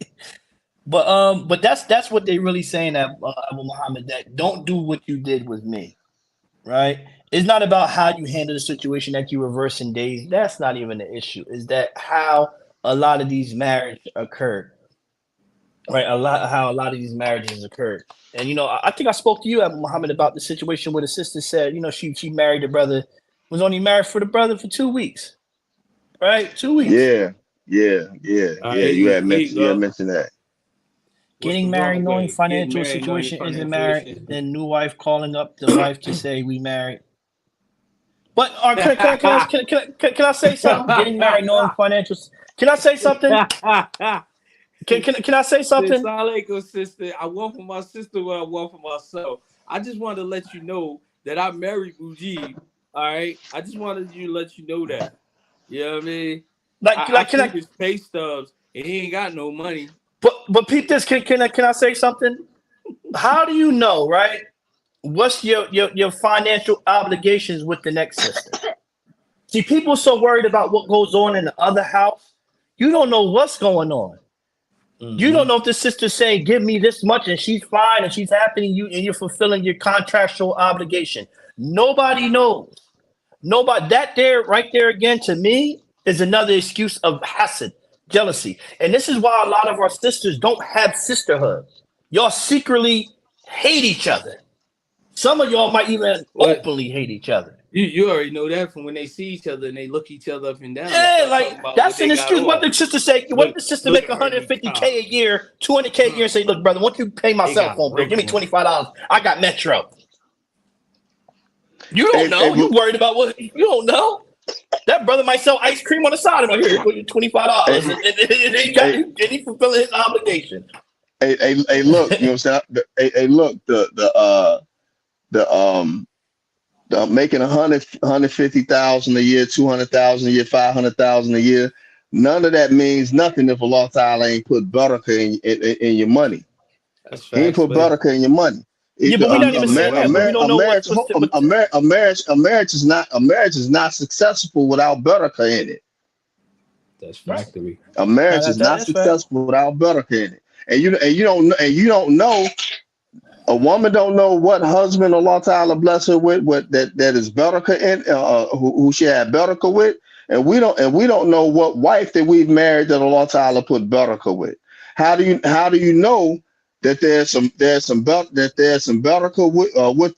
But that's what they really saying at Abu Muhammad, that don't do what you did with me, right? It's not about how you handle the situation that you reverse in days. That's not even the issue. Is that how a lot of these marriages occurred, right? How a lot of these marriages occurred. And, you know, I think I spoke to you, Abu Muhammad, about the situation where the sister said, you know, she married the brother, was only married for the brother for 2 weeks, right? 2 weeks. Yeah. You had mentioned that. Getting married, knowing financial situation, isn't married, then new wife calling up the wife to say we married. But can I say something? Getting married, knowing financial. Can I say something? Can I say something? Sister, I want for my sister what I want for myself. I just wanted to let you know that I married Mujib. All right, I just wanted to let you know that. You know what I mean? Like can I his pay stubs and he ain't got no money. But Pete, this can I say something? How do you know, right? What's your financial obligations with the next sister? See, people are so worried about what goes on in the other house. You don't know what's going on. Mm-hmm. You don't know if the sister's saying, "Give me this much," and she's fine and she's happy, and you're fulfilling your contractual obligation. Nobody knows. Nobody. That there, right there again, to me, is another excuse of hasad, jealousy. And this is why a lot of our sisters don't have sisterhood. Y'all secretly hate each other. Some of y'all might even openly hate each other. You already know that from when they see each other and they look each other up and down. Yeah, like that's an excuse. What the sister say? What the sister make $150K a year, $200K a year, and say, "Look, brother, won't you pay my cell phone bill? Give me $25. I got Metro." You don't know. You worried about what? You don't know. That brother might sell ice cream on the side of him. Here, $25, and he fulfilling his obligation. Hey, look, you know what I'm saying? Hey, look, the making 150,000 a year, 200,000 a year, 500,000 a year. None of that means nothing if Allah Ta'ala ain't put barakah in your money. He ain't put barakah in your money. Yeah, but we don't even say that. We don't know a marriage is not successful without barakah in it. That's factory. A marriage is not successful without barakah in it. And you don't know. A woman don't know what husband Allah Ta'ala bless her with, what that is barakah in, who she had barakah with, and we don't know what wife that we've married that Allah Ta'ala put barakah with. How do you know that there's some barakah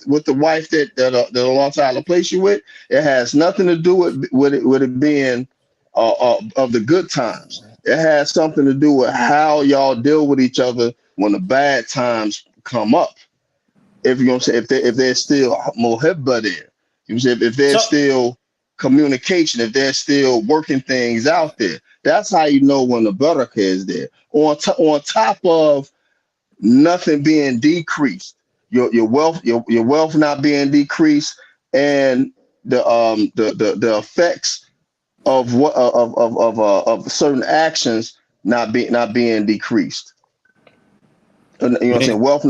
with the wife that Allah Ta'ala placed you with? It has nothing to do with it being of the good times. It has something to do with how y'all deal with each other when the bad times come up. If you know what I'm saying, if there's still muhibba there, you know, if there's still communication, if there's still working things out there, that's how you know when the barakah is there. On top of nothing being decreased, your wealth not being decreased, and the effects of certain actions not being decreased. You know what I'm saying? Wealth,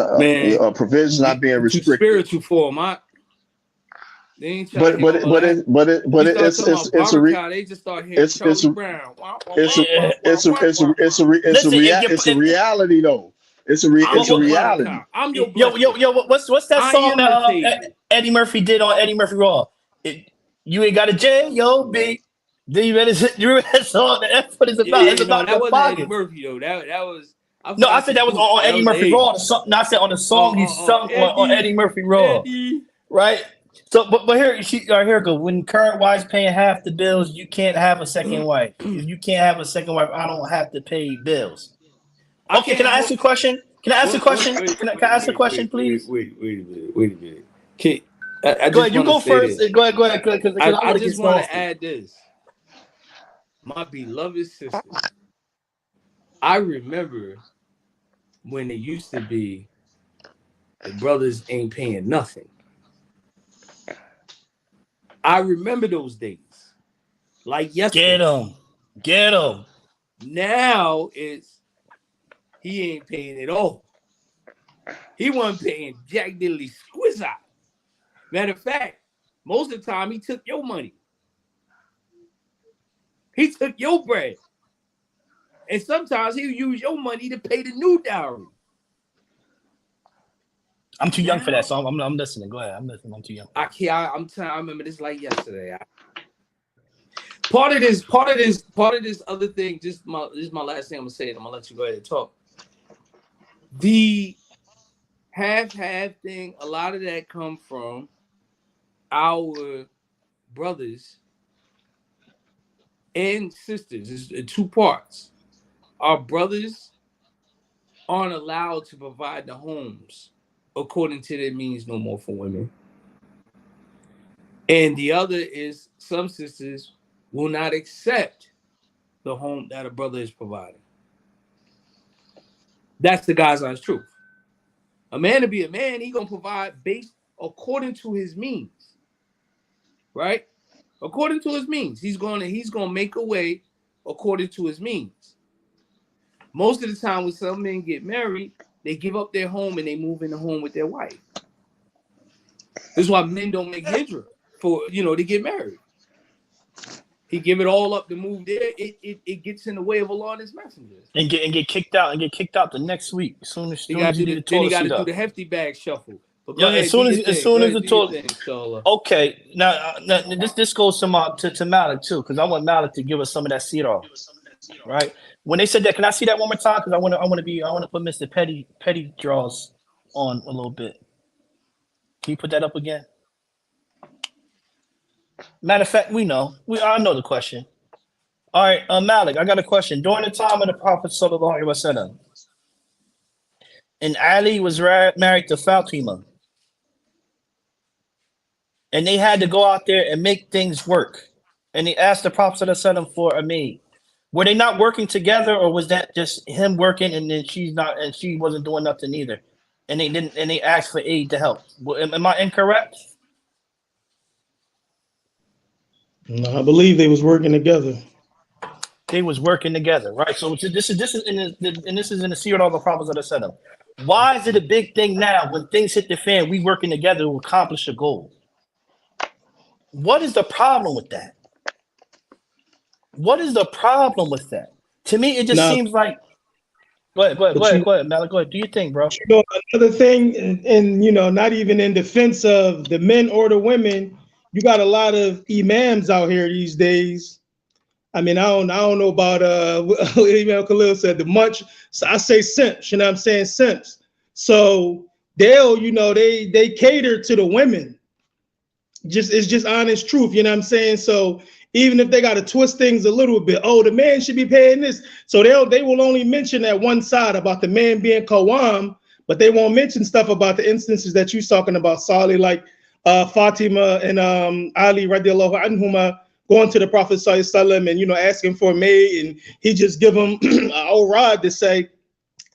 provisions not being too restricted. spiritual for them. They ain't trying to hear it's a they just start hearing Charlie Brown. It's a reality though. It's a reality. I'm your what's that song that Eddie Murphy did on Eddie Murphy Raw? You ain't got a J-O-B. Then you read that song. That's what it's about. It's about that wasn't Eddie Murphy though. That was. I said that was on Eddie Murphy Raw. I said on the song he sung on Eddie Murphy Raw. Right. So, but here go. When current wife's paying half the bills, you can't have a second wife. If you can't have a second wife, I don't have to pay bills. Okay, can I ask you a question? Can I ask a question? Can I ask a question, please? Wait a minute. Go ahead. You go first. Go ahead. I just want to add this. My beloved sister. I remember when it used to be the brothers ain't paying nothing. I remember those days. Like yesterday. Get him. Now it's he ain't paying at all. He wasn't paying jack diddly squiz out. Matter of fact, most of the time he took your money. He took your bread. And sometimes he'll use your money to pay the new dowry. I'm too young for that, so I'm listening. Go ahead. I'm listening. I'm too young. I remember this like yesterday. Part of this other thing, this is my last thing I'm gonna say, and I'm gonna let you go ahead and talk. The half thing, a lot of that come from our brothers and sisters. It's in two parts. Our brothers aren't allowed to provide the homes according to their means no more for women. And the other is some sisters will not accept the home that a brother is providing. That's the God's honest truth. A man to be a man, he gonna provide based according to his means, right? According to his means, he's gonna make a way according to his means. Most of the time, when some men get married, they give up their home and they move in the home with their wife. This is why men don't make hijrah to get married. He give it all up to move there. It gets in the way of Allah and His messengers. And get kicked out the next week. As soon as you need then he got to do the hefty bag shuffle. But as soon as the toilet. Okay, now this goes to Malik too, because I want Malik to give us some of that seerah, right? When they said that, can I see that one more time? Because I want to put Mr. Petty draws on a little bit. Can you put that up again? Matter of fact, I know the question. All right, Malik, I got a question. During the time of the Prophet Sallallahu Alaihi Wasallam, and Ali was married to Fatima, and they had to go out there and make things work, and they asked the Prophet Sallallahu Alaihi Wasallam for a maid. Were they not working together, or was that just him working and then she wasn't doing nothing either, and they asked for aid to help? Am I incorrect? No, I believe they was working together. They was working together, right? So this is in the Seerah of the Prophets of the Sallallahu. Why is it a big thing now when things hit the fan? We working together to accomplish a goal. What is the problem with that? What is the problem with that? To me, it just seems like. Go ahead, Malik. Go ahead. Do you think, bro? Another thing, and not even in defense of the men or the women, you got a lot of imams out here these days. I mean, I don't know about Imam Khalil said the much. So I say simps. You know what I'm saying? Simps. So they'll, they cater to the women. It's just honest truth. You know what I'm saying? So even if they got to twist things a little bit, the man should be paying this. So they will only mention that one side about the man being Qawwam, but they won't mention stuff about the instances that you're talking about, Salih, like Fatima and Ali radiallahu anhuma going to the Prophet sallallahu and asking for a maid, and he just give them an old rod to say.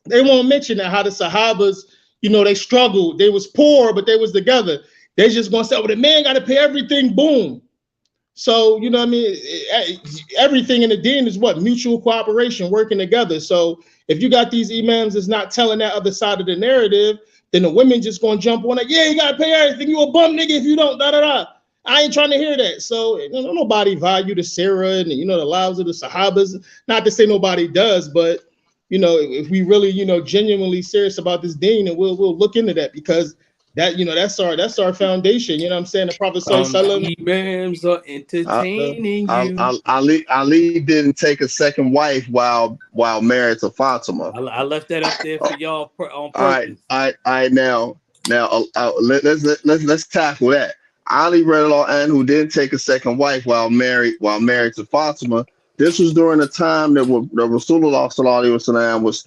They won't mention that how the Sahabas, they struggled. They was poor, but they was together. They just gonna say, the man got to pay everything. Boom. So, everything in the deen is what? Mutual cooperation, working together. So, If you got these imams that's not telling that other side of the narrative, then the women just gonna jump on it. Yeah, you gotta pay everything. You a bum nigga if you don't. Da da da. I ain't trying to hear that. So nobody value the Sarah and the lives of the Sahabas. Not to say nobody does, but if we really genuinely serious about this deen, and we'll look into that, because that that's our foundation. You know what I'm saying? The Prophet Sallallahu imams are entertaining you. Ali didn't take a second wife while married to Fatima. I left that up there for y'all on purpose. All right. Now let's tackle that. Ali radiallahu anhu didn't take a second wife while married to Fatima. This was during the time that the Rasulullah sallallahu alaihi wasallam was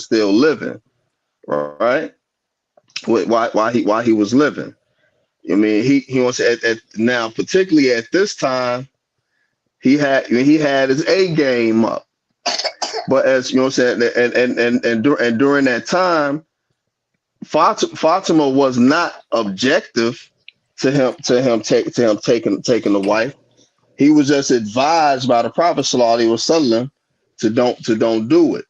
still living, right? While he was living. I mean, he wants at now, particularly at this time, he had his A game up. But as you know what I'm saying, and during that time, Fatima was not objective to him taking the wife. He was just advised by the Prophet sallallahu alaihi wasallam to don't do it,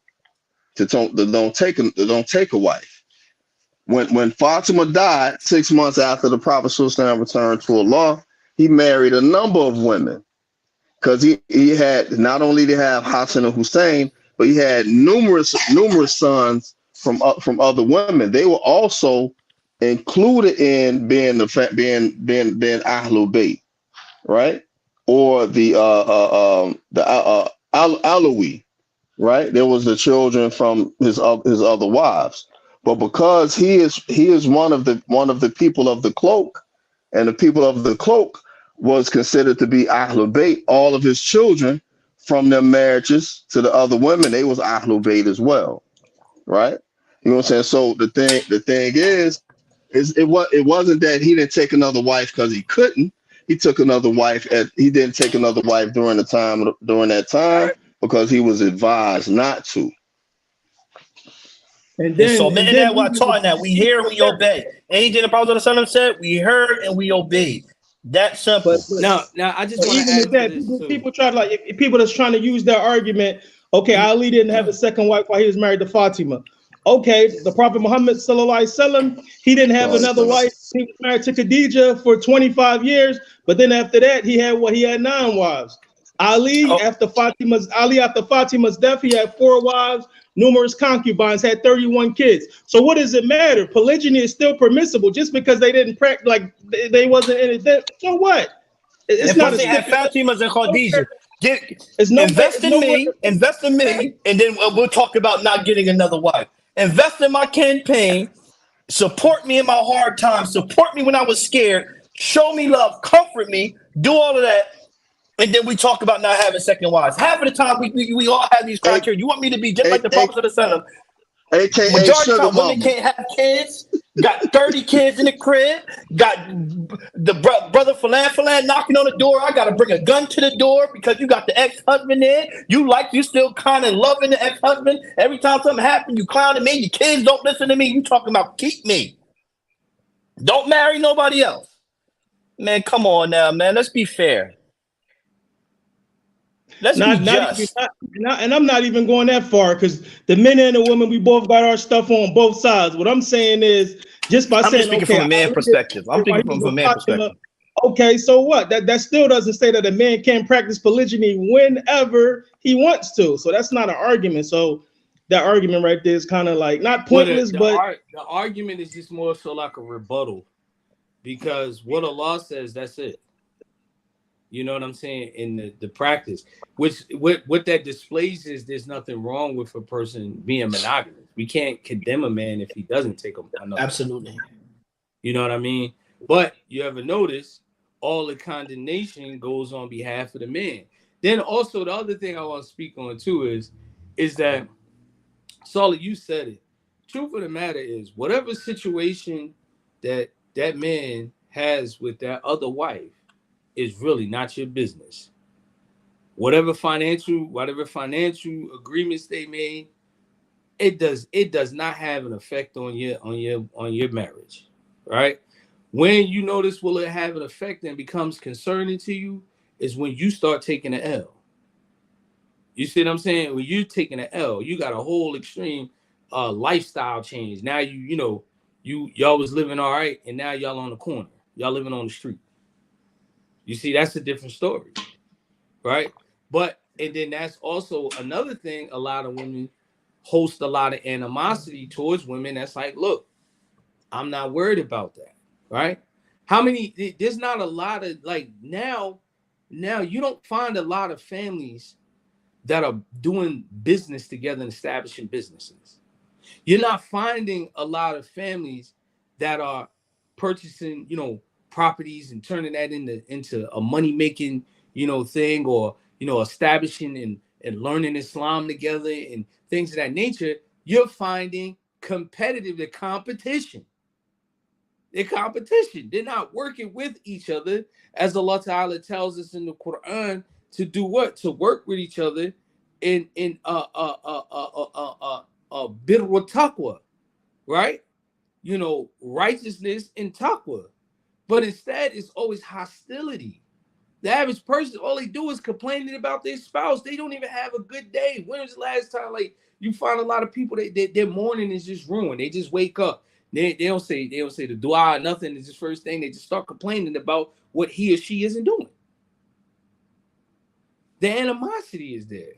to don't take a wife. When Fatima died 6 months after the Prophet sallallahu alaihi wasallam returned to Allah, he married a number of women, because he had, not only did he have Hassan and Hussein, but he had numerous sons from other women. They were also included in being Ahlul Bayt, right? Or the Alawi, right? There was the children from his other wives. But because he is one of the people of the cloak, and the people of the cloak was considered to be Ahlul Bayt, all of his children from their marriages to the other women, they was Ahlul Bayt as well, right? You know what I'm saying? So the thing is it wasn't that he didn't take another wife because he couldn't. He took another wife he didn't take another wife during that time because he was advised not to. And so that while taught that we hear and we obey. Anything the Prophet ﷺ said, we heard and we obeyed. That's simple. Now I just want to add to this people try to, like, if people that's trying to use that argument. Okay, Ali didn't have a second wife while he was married to Fatima. Okay, the Prophet Muhammad sallallahu alaihi wasallam, he didn't have another wife. He was married to Khadija for 25 years, but then after that, he had 9 wives. Ali after Fatima's death, he had 4 wives, numerous concubines, had 31 kids. So what does it matter? Polygyny is still permissible just because they didn't practice, like they wasn't in it. So what? It's not they had Fatima's and Khadija. Invest in me, and then we'll talk about not getting another wife. Invest in my campaign, support me in my hard times, support me when I was scared, show me love, comfort me, do all of that, and then we talk about not having second wives. Half of the time, we all have these criteria. You want me to be just like the Prophet of the Son? Majority of the time, women can't have kids. Got 30 kids in the crib. Got the brother Falan knocking on the door. I got to bring a gun to the door because you got the ex-husband there. You still kind of loving the ex-husband. Every time something happens, you clowning me. Your kids don't listen to me. You talking about keep me. Don't marry nobody else. Man, come on now, man. Let's be fair. Let's be just. And I'm not even going that far, because the men and the women, we both got our stuff on both sides. What I'm saying is, just by saying, speaking from a man perspective. I'm thinking from a man perspective. Okay, so what? That still doesn't say that a man can't practice polygyny whenever he wants to. So that's not an argument. So that argument right there is kind of like not pointless, but the argument is just more so like a rebuttal, because what Allah says, that's it. You know what I'm saying? In the practice, which what that displays is there's nothing wrong with a person being monogamous. We can't condemn a man if he doesn't take another. Absolutely. You know what I mean? But you ever notice all the condemnation goes on behalf of the man. Then also the other thing I want to speak on too is that, Solid, you said it. Truth of the matter is, whatever situation that man has with that other wife is really not your business. Whatever financial agreements they made, it does not have an effect on your marriage, right? When you notice will it have an effect and becomes concerning to you is when you start taking an L. You see what I'm saying? When you're taking an L, you got a whole extreme lifestyle change. Now y'all was living all right, and now y'all on the corner. Y'all living on the street. You see, that's a different story, right? But and then that's also another thing. A lot of women host a lot of animosity towards women. That's like, look, I'm not worried about that, right? How many? There's not a lot of like now you don't find a lot of families that are doing business together and establishing businesses. You're not finding a lot of families that are purchasing, properties and turning that into a money making, thing, or establishing and learning Islam together and things of that nature. You're finding the competition. They're competition. They're not working with each other, as Allah Ta'ala tells us in the Quran to do what? To work with each other in birr wa taqwa, right? Righteousness and taqwa. But instead, it's always hostility. The average person, all they do is complaining about their spouse. They don't even have a good day. When was the last time, like, you find a lot of people that their morning is just ruined? They just wake up. They don't say the dua or nothing. It's the first thing. They just start complaining about what he or she isn't doing. The animosity is there.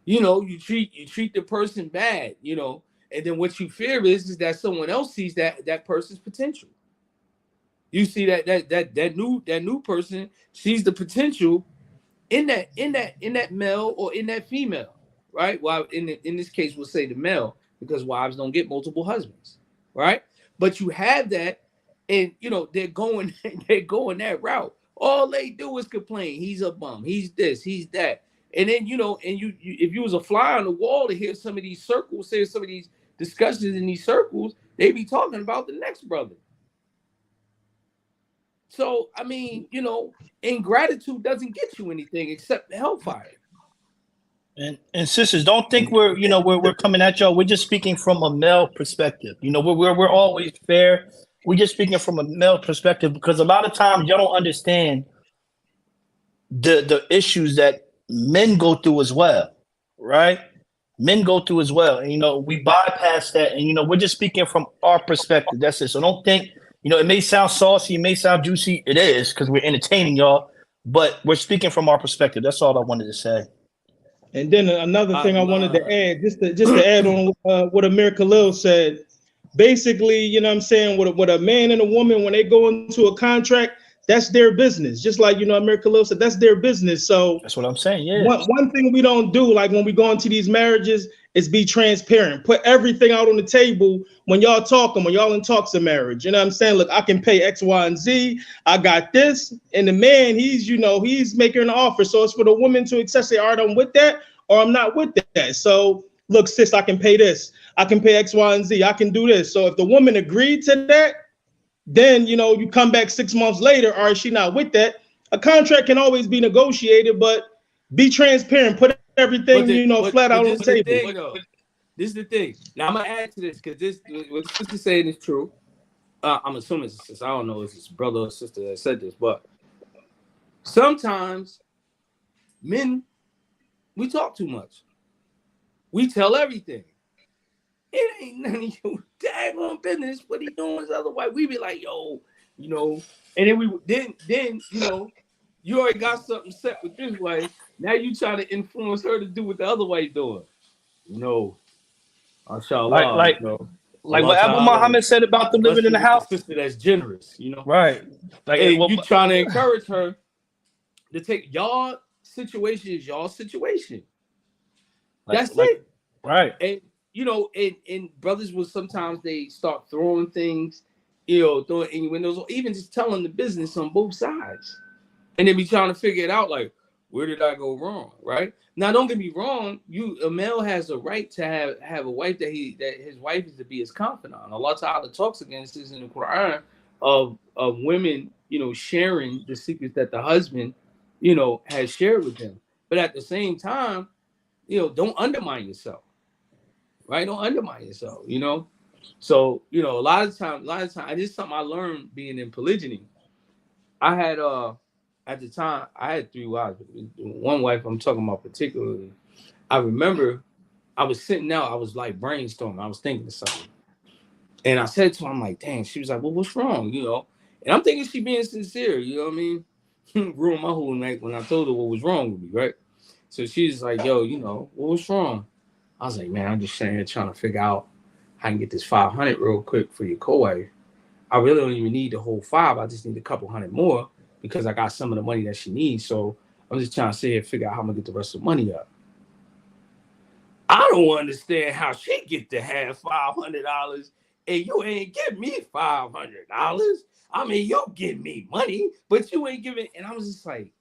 You treat the person bad, and then what you fear is that someone else sees that person's potential. You see that new person sees the potential in that male or in that female, right? Well, in this case, we'll say the male, because wives don't get multiple husbands, right? But you have that, and they're going that route. All they do is complain. He's a bum. He's this. He's that. And then you if you was a fly on the wall to hear some of these circles, say some of these discussions in these circles, they be talking about the next brother. So I mean, ingratitude doesn't get you anything except the hellfire. And sisters, don't think we're coming at y'all. We're just speaking from a male perspective. We're always fair. We're just speaking from a male perspective, because a lot of times y'all don't understand the issues that men go through as well, right? Men go through as well, and we bypass that, and we're just speaking from our perspective. That's it. So don't think, it may sound saucy, it may sound juicy. It is, because we're entertaining y'all, but we're speaking from our perspective. That's all I wanted to say. And then another thing I wanted to add, just to add on what Amir Khalil said. Basically, what I'm saying, with a man and a woman, when they go into a contract, that's their business. Just like, Amir Khalil said, that's their business. So that's what I'm saying. Yeah. One thing we don't do, like when we go into these marriages, is be transparent. Put everything out on the table when y'all talking, when y'all in talks of marriage. You know what I'm saying? Look, I can pay X, Y, and Z. I got this. And the man, he's making an offer. So it's for the woman to accept, say, all right, I'm with that, or I'm not with that. So look, sis, I can pay this. I can pay X, Y, and Z. I can do this. So if the woman agreed to that, then, you come back 6 months later, or is she not with that? A contract can always be negotiated, but be transparent. Put everything, flat out on the table. This is the thing. Now, I'm going to add to this, because what the sister saying is true. I'm assuming it's a sister. I don't know if it's brother or sister that said this, but sometimes men, we talk too much. We tell everything. It ain't none of your daggone business what he doing is otherwise. We be like, yo, and then you already got something set with this wife. Now you try to influence her to do what the other wife doing. Inshallah, like what Abu Muhammad said about them living in the house. Sister that's generous, Right. Like, you trying to encourage her to take y'all situation is y'all situation. That's it. Right. And and brothers will sometimes they start throwing things, throwing innuendos, or even just telling the business on both sides. And they be trying to figure it out, like, where did I go wrong? Right? Now, don't get me wrong, a male has a right to have a wife that his wife is to be his confidant. Allah Ta'ala talks against this in the Quran of women, sharing the secrets that the husband, has shared with them. But at the same time, don't undermine yourself. Right? Don't undermine yourself, So, a lot of times, this is something I learned being in polygyny. I had at the time I had 3 wives. One wife I'm talking about particularly, I remember I was sitting out, I was like brainstorming, I was thinking of something. And I said to her, I'm like, dang, she was like, well, what's wrong? You know? And I'm thinking she being sincere, you know what I mean? Ruined my whole night when I told her what was wrong with me, right? So she's like, yo, you know, what's wrong? I was like, man, I'm just sitting here trying to figure out how I can get this 500 real quick for your co-wife. I really don't even need the whole 5. I just need a couple hundred more because I got some of the money that she needs. So I'm just trying to sit here and figure out how I'm gonna get the rest of the money up. I don't understand how she get to have $500 and you ain't give me $500. I mean, you'll give me money, but you ain't giving. And I was just like,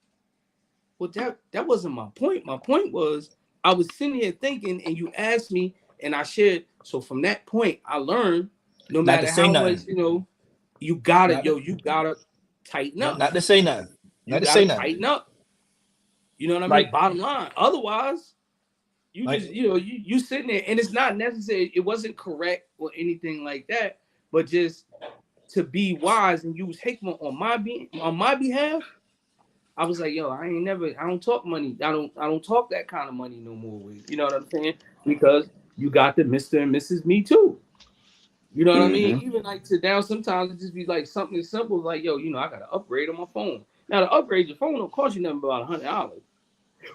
well, that wasn't my point. My point was I was sitting here thinking, and you asked me, and I shared. So from that point, I learned no matter how much, you know, you gotta tighten up. Not to say nothing. Not to say nothing. Tighten up. You know what I mean? Bottom line. Otherwise, you just, you know, you sitting there, and it's not necessary. It wasn't correct or anything like that, but just to be wise and use hikmah on my behalf. I was like, yo, I don't talk money. I don't talk that kind of money no more with. You know what I'm saying? Because you got the Mr. and Mrs. Me Too. You know what I mean? Even like sit down, sometimes it just be like something as simple like, yo, you know, I got to upgrade on my phone. Now to upgrade your phone don't cost you nothing about $100.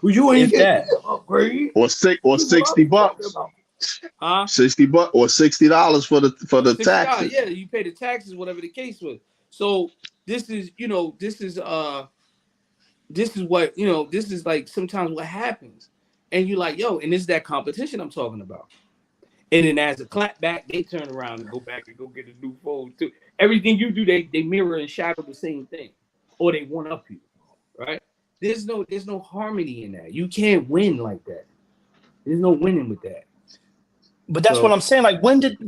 Well, you ain't getting the upgrade. Or $60. Huh? $60 or $60 for the taxes. Yeah, you pay the taxes, whatever the case was. So this is, you know, this is what, you know, this is like sometimes what happens. And you're like, yo, and this is that competition I'm talking about. And then as a clap back, they turn around and go back and go get a new phone too. Everything you do, they mirror and shadow the same thing. Or they one up you. Right? There's no harmony in that. You can't win like that. There's no winning with that. But that's what I'm saying. Like, when did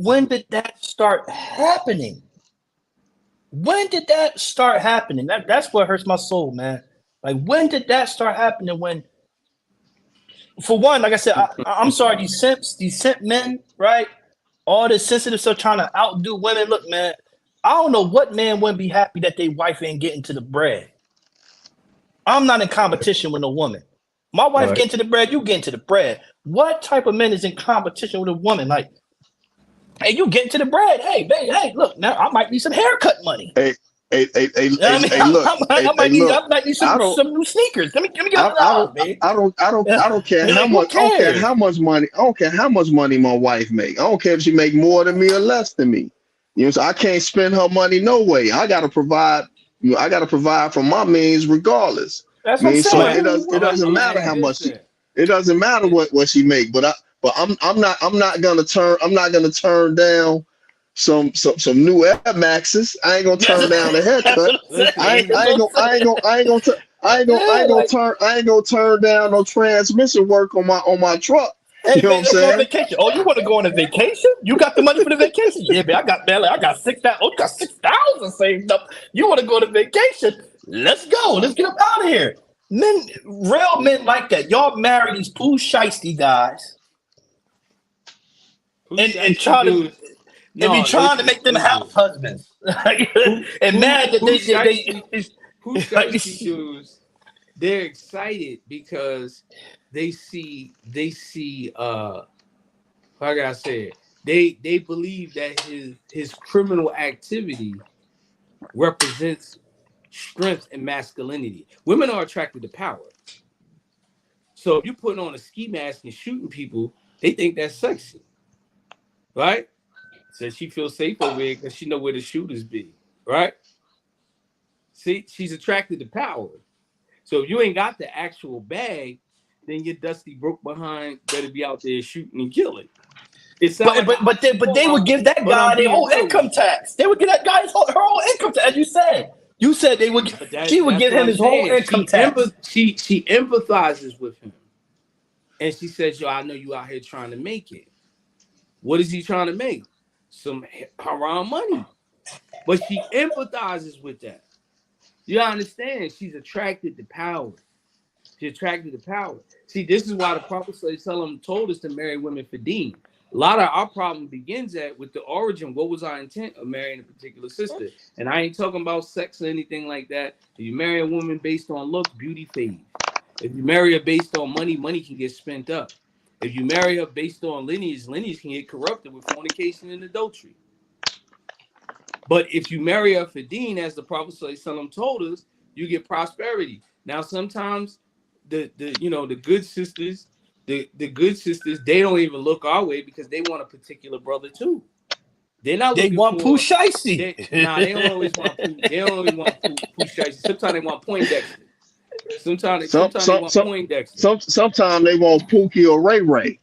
that start happening? When did that start happening? That's what hurts my soul, man. Like, when did that start happening? When, for one, like I said, I'm sorry, these simp men, right? All this sensitive stuff trying to outdo women. Look, man, I don't know what man wouldn't be happy that their wife ain't getting to the bread. I'm not in competition with a woman. My wife getting to the bread, you getting to the bread. What type of man is in competition with a woman? Like, hey, you getting to the bread? Hey, baby, hey, look, now I might need some haircut money. Hey, look. I might need some new sneakers. Let me get up the baby. I don't care how much. I don't care how much money. I don't care how much money my wife make. I don't care if she make more than me or less than me. You know, so I can't spend her money no way. I gotta provide. You know, I gotta provide for my means regardless. That's what I'm saying. So it doesn't matter how much. It doesn't matter what she make. But I'm not gonna turn down some new Air Maxes. I ain't gonna turn down the haircut. I ain't gonna turn down no transmission work on my truck. Hey, you know what I'm saying? Vacation. Oh, you want to go on a vacation? You got the money for the vacation? Yeah, man, I got 6,000. Oh, you got 6,000 saved up. You want to go to vacation? Let's go. Let's get up out of here. Men, real men like that. Y'all marry these poo shiesty guys and try to. And be trying to make them house husbands. And mad that they're excited because they see how can I say it? They believe that his criminal activity represents strength and masculinity. Women are attracted to power. So if you're putting on a ski mask and shooting people, they think that's sexy. Right? So she feels safe over here because she know where the shooters be, right? See, she's attracted to power. So if you ain't got the actual bag, then your dusty broke behind better be out there shooting and killing. But they would give that guy their whole income tax. They would give that guy her whole income tax, as you said. You said they would. She would give him his whole income tax. She empathizes with him, and she says, "Yo, I know you out here trying to make it. What is he trying to make? Some haram money." But she empathizes with that. You understand? She's attracted to power. She's attracted to power. See, this is why the Prophet told us to marry women for deen. A lot of our problem begins with the origin. What was our intent of marrying a particular sister? And I ain't talking about sex or anything like that. If you marry a woman based on looks, beauty fades. If you marry her based on money, money can get spent up. If you marry her based on lineage can get corrupted with fornication and adultery. But if you marry her for deen, as the Prophet ﷺ told us, you get prosperity. Now, sometimes the good sisters, they don't even look our way because they want a particular brother too. They're not looking want for Pushaisi. they don't always want they don't always want Pushaisi. Sometimes they want Poindexter. Sometimes they want Poindexter. Sometimes they want Pookie or Ray Ray.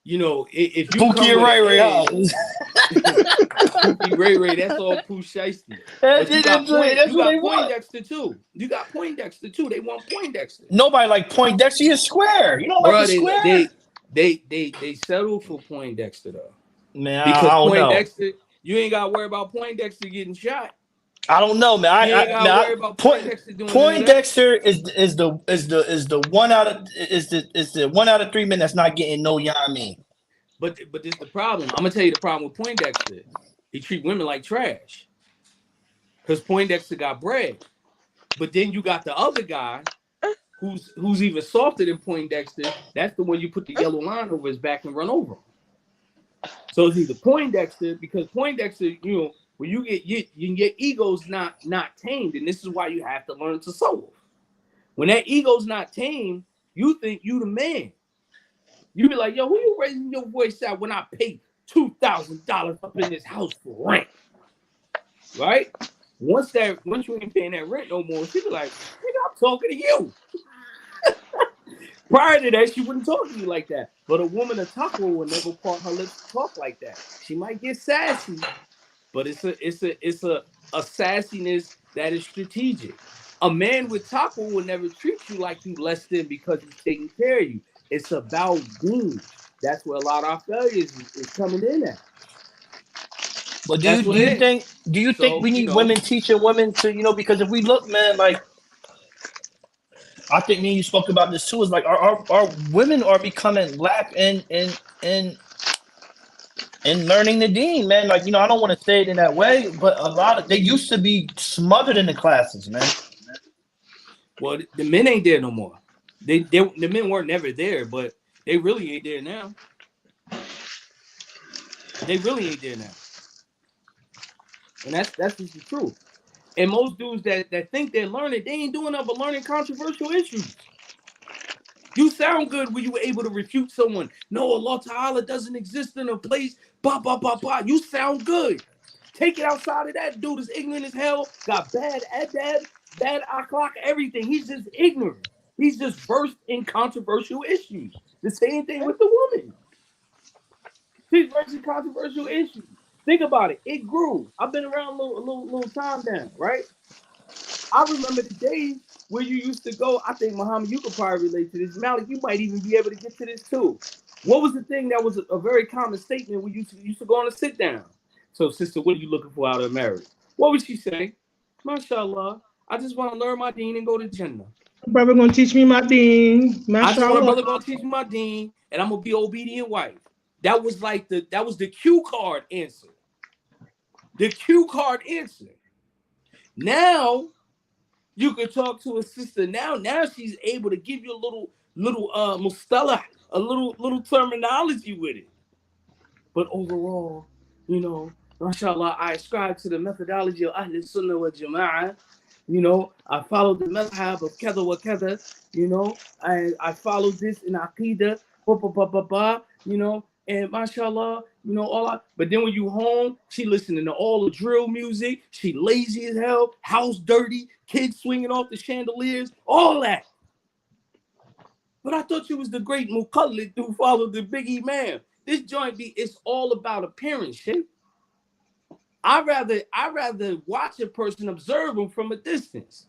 You know, if you Pookie come and Ray Ray, Pookie Ray Ray, that's all Pushaisi. But you got Poindexter too. You got Poindexter too. They want Poindexter. Nobody like Poindexter. You're square. You don't like the square. They settle for Poindexter though. Man, because I don't Poindexter, know. You ain't got to worry about Poindexter getting shot. I don't know, man. You ain't got to worry about Poindexter doing Poindexter is the 1 out of 3 men that's not getting no. You know what I mean? But this is the problem. I'm gonna tell you the problem with Poindexter. He treat women like trash. Because Poindexter got bread. But then you got the other guy who's even softer than Poindexter. That's the one you put the yellow line over his back and run over him. So it's either Poindexter, because Poindexter, when you get your ego's not tamed, and this is why you have to learn to soul. When that ego's not tamed, you think you the man. You be like, yo, who you raising your voice at when I pay $2,000 up in this house for rent? Right? Once you ain't paying that rent no more, she be like, nigga, I'm talking to you. Prior to that, she wouldn't talk to you like that. But a woman of taqwa will never part her lips to talk like that. She might get sassy, but it's a sassiness that is strategic. A man with taqwa will never treat you like you less than because he's taking care of you. It's about deen. That's where a lot of our failures is coming in at. But do you think we need women teaching women to, because if we look, man, like, I think me and you spoke about this too, is like our women are becoming lax in learning the deen, man. Like, I don't want to say it in that way, but they used to be smothered in the classes, man. Well, the men ain't there no more. The men weren't never there, but they really ain't there now. They really ain't there now. And that's just the truth. And most dudes that think they're learning, they ain't doing nothing but learning controversial issues. You sound good when you were able to refute someone. No, Allah Ta'ala doesn't exist in a place. Bah, bah, bah, bah. You sound good. Take it outside of that. Dude is ignorant as hell. Got bad adab, bad akhlaq, everything. He's just ignorant. He's just versed in controversial issues. The same thing with the woman. She's versed in controversial issues. Think about it. It grew. I've been around a little time now, right? I remember the days where you used to go. I think, Muhammad, you could probably relate to this. Malik, you might even be able to get to this too. What was the thing that was a very common statement when you used to go on a sit down? So, sister, what are you looking for out of marriage? What would she say? MashaAllah, I just want to learn my deen and go to Jannah. Brother gonna teach me my deen. I just want a brother gonna teach me my deen, and I'm gonna be an obedient wife. That was the cue card answer. The cue card answer. Now you can talk to a sister. Now she's able to give you a little mustalah, a little terminology with it. But overall, mashallah, I ascribe to the methodology of Ahl Sunnah wa Jama'ah. I follow the madhab of kada wa kada. I follow this in aqidah. And mashallah, all that. But then when you home, she listening to all the drill music. She lazy as hell, house dirty, kids swinging off the chandeliers, all that. But I thought you was the great muqallid who followed the big imam. This joint it's all about appearance, shit. I rather watch a person, observe them from a distance,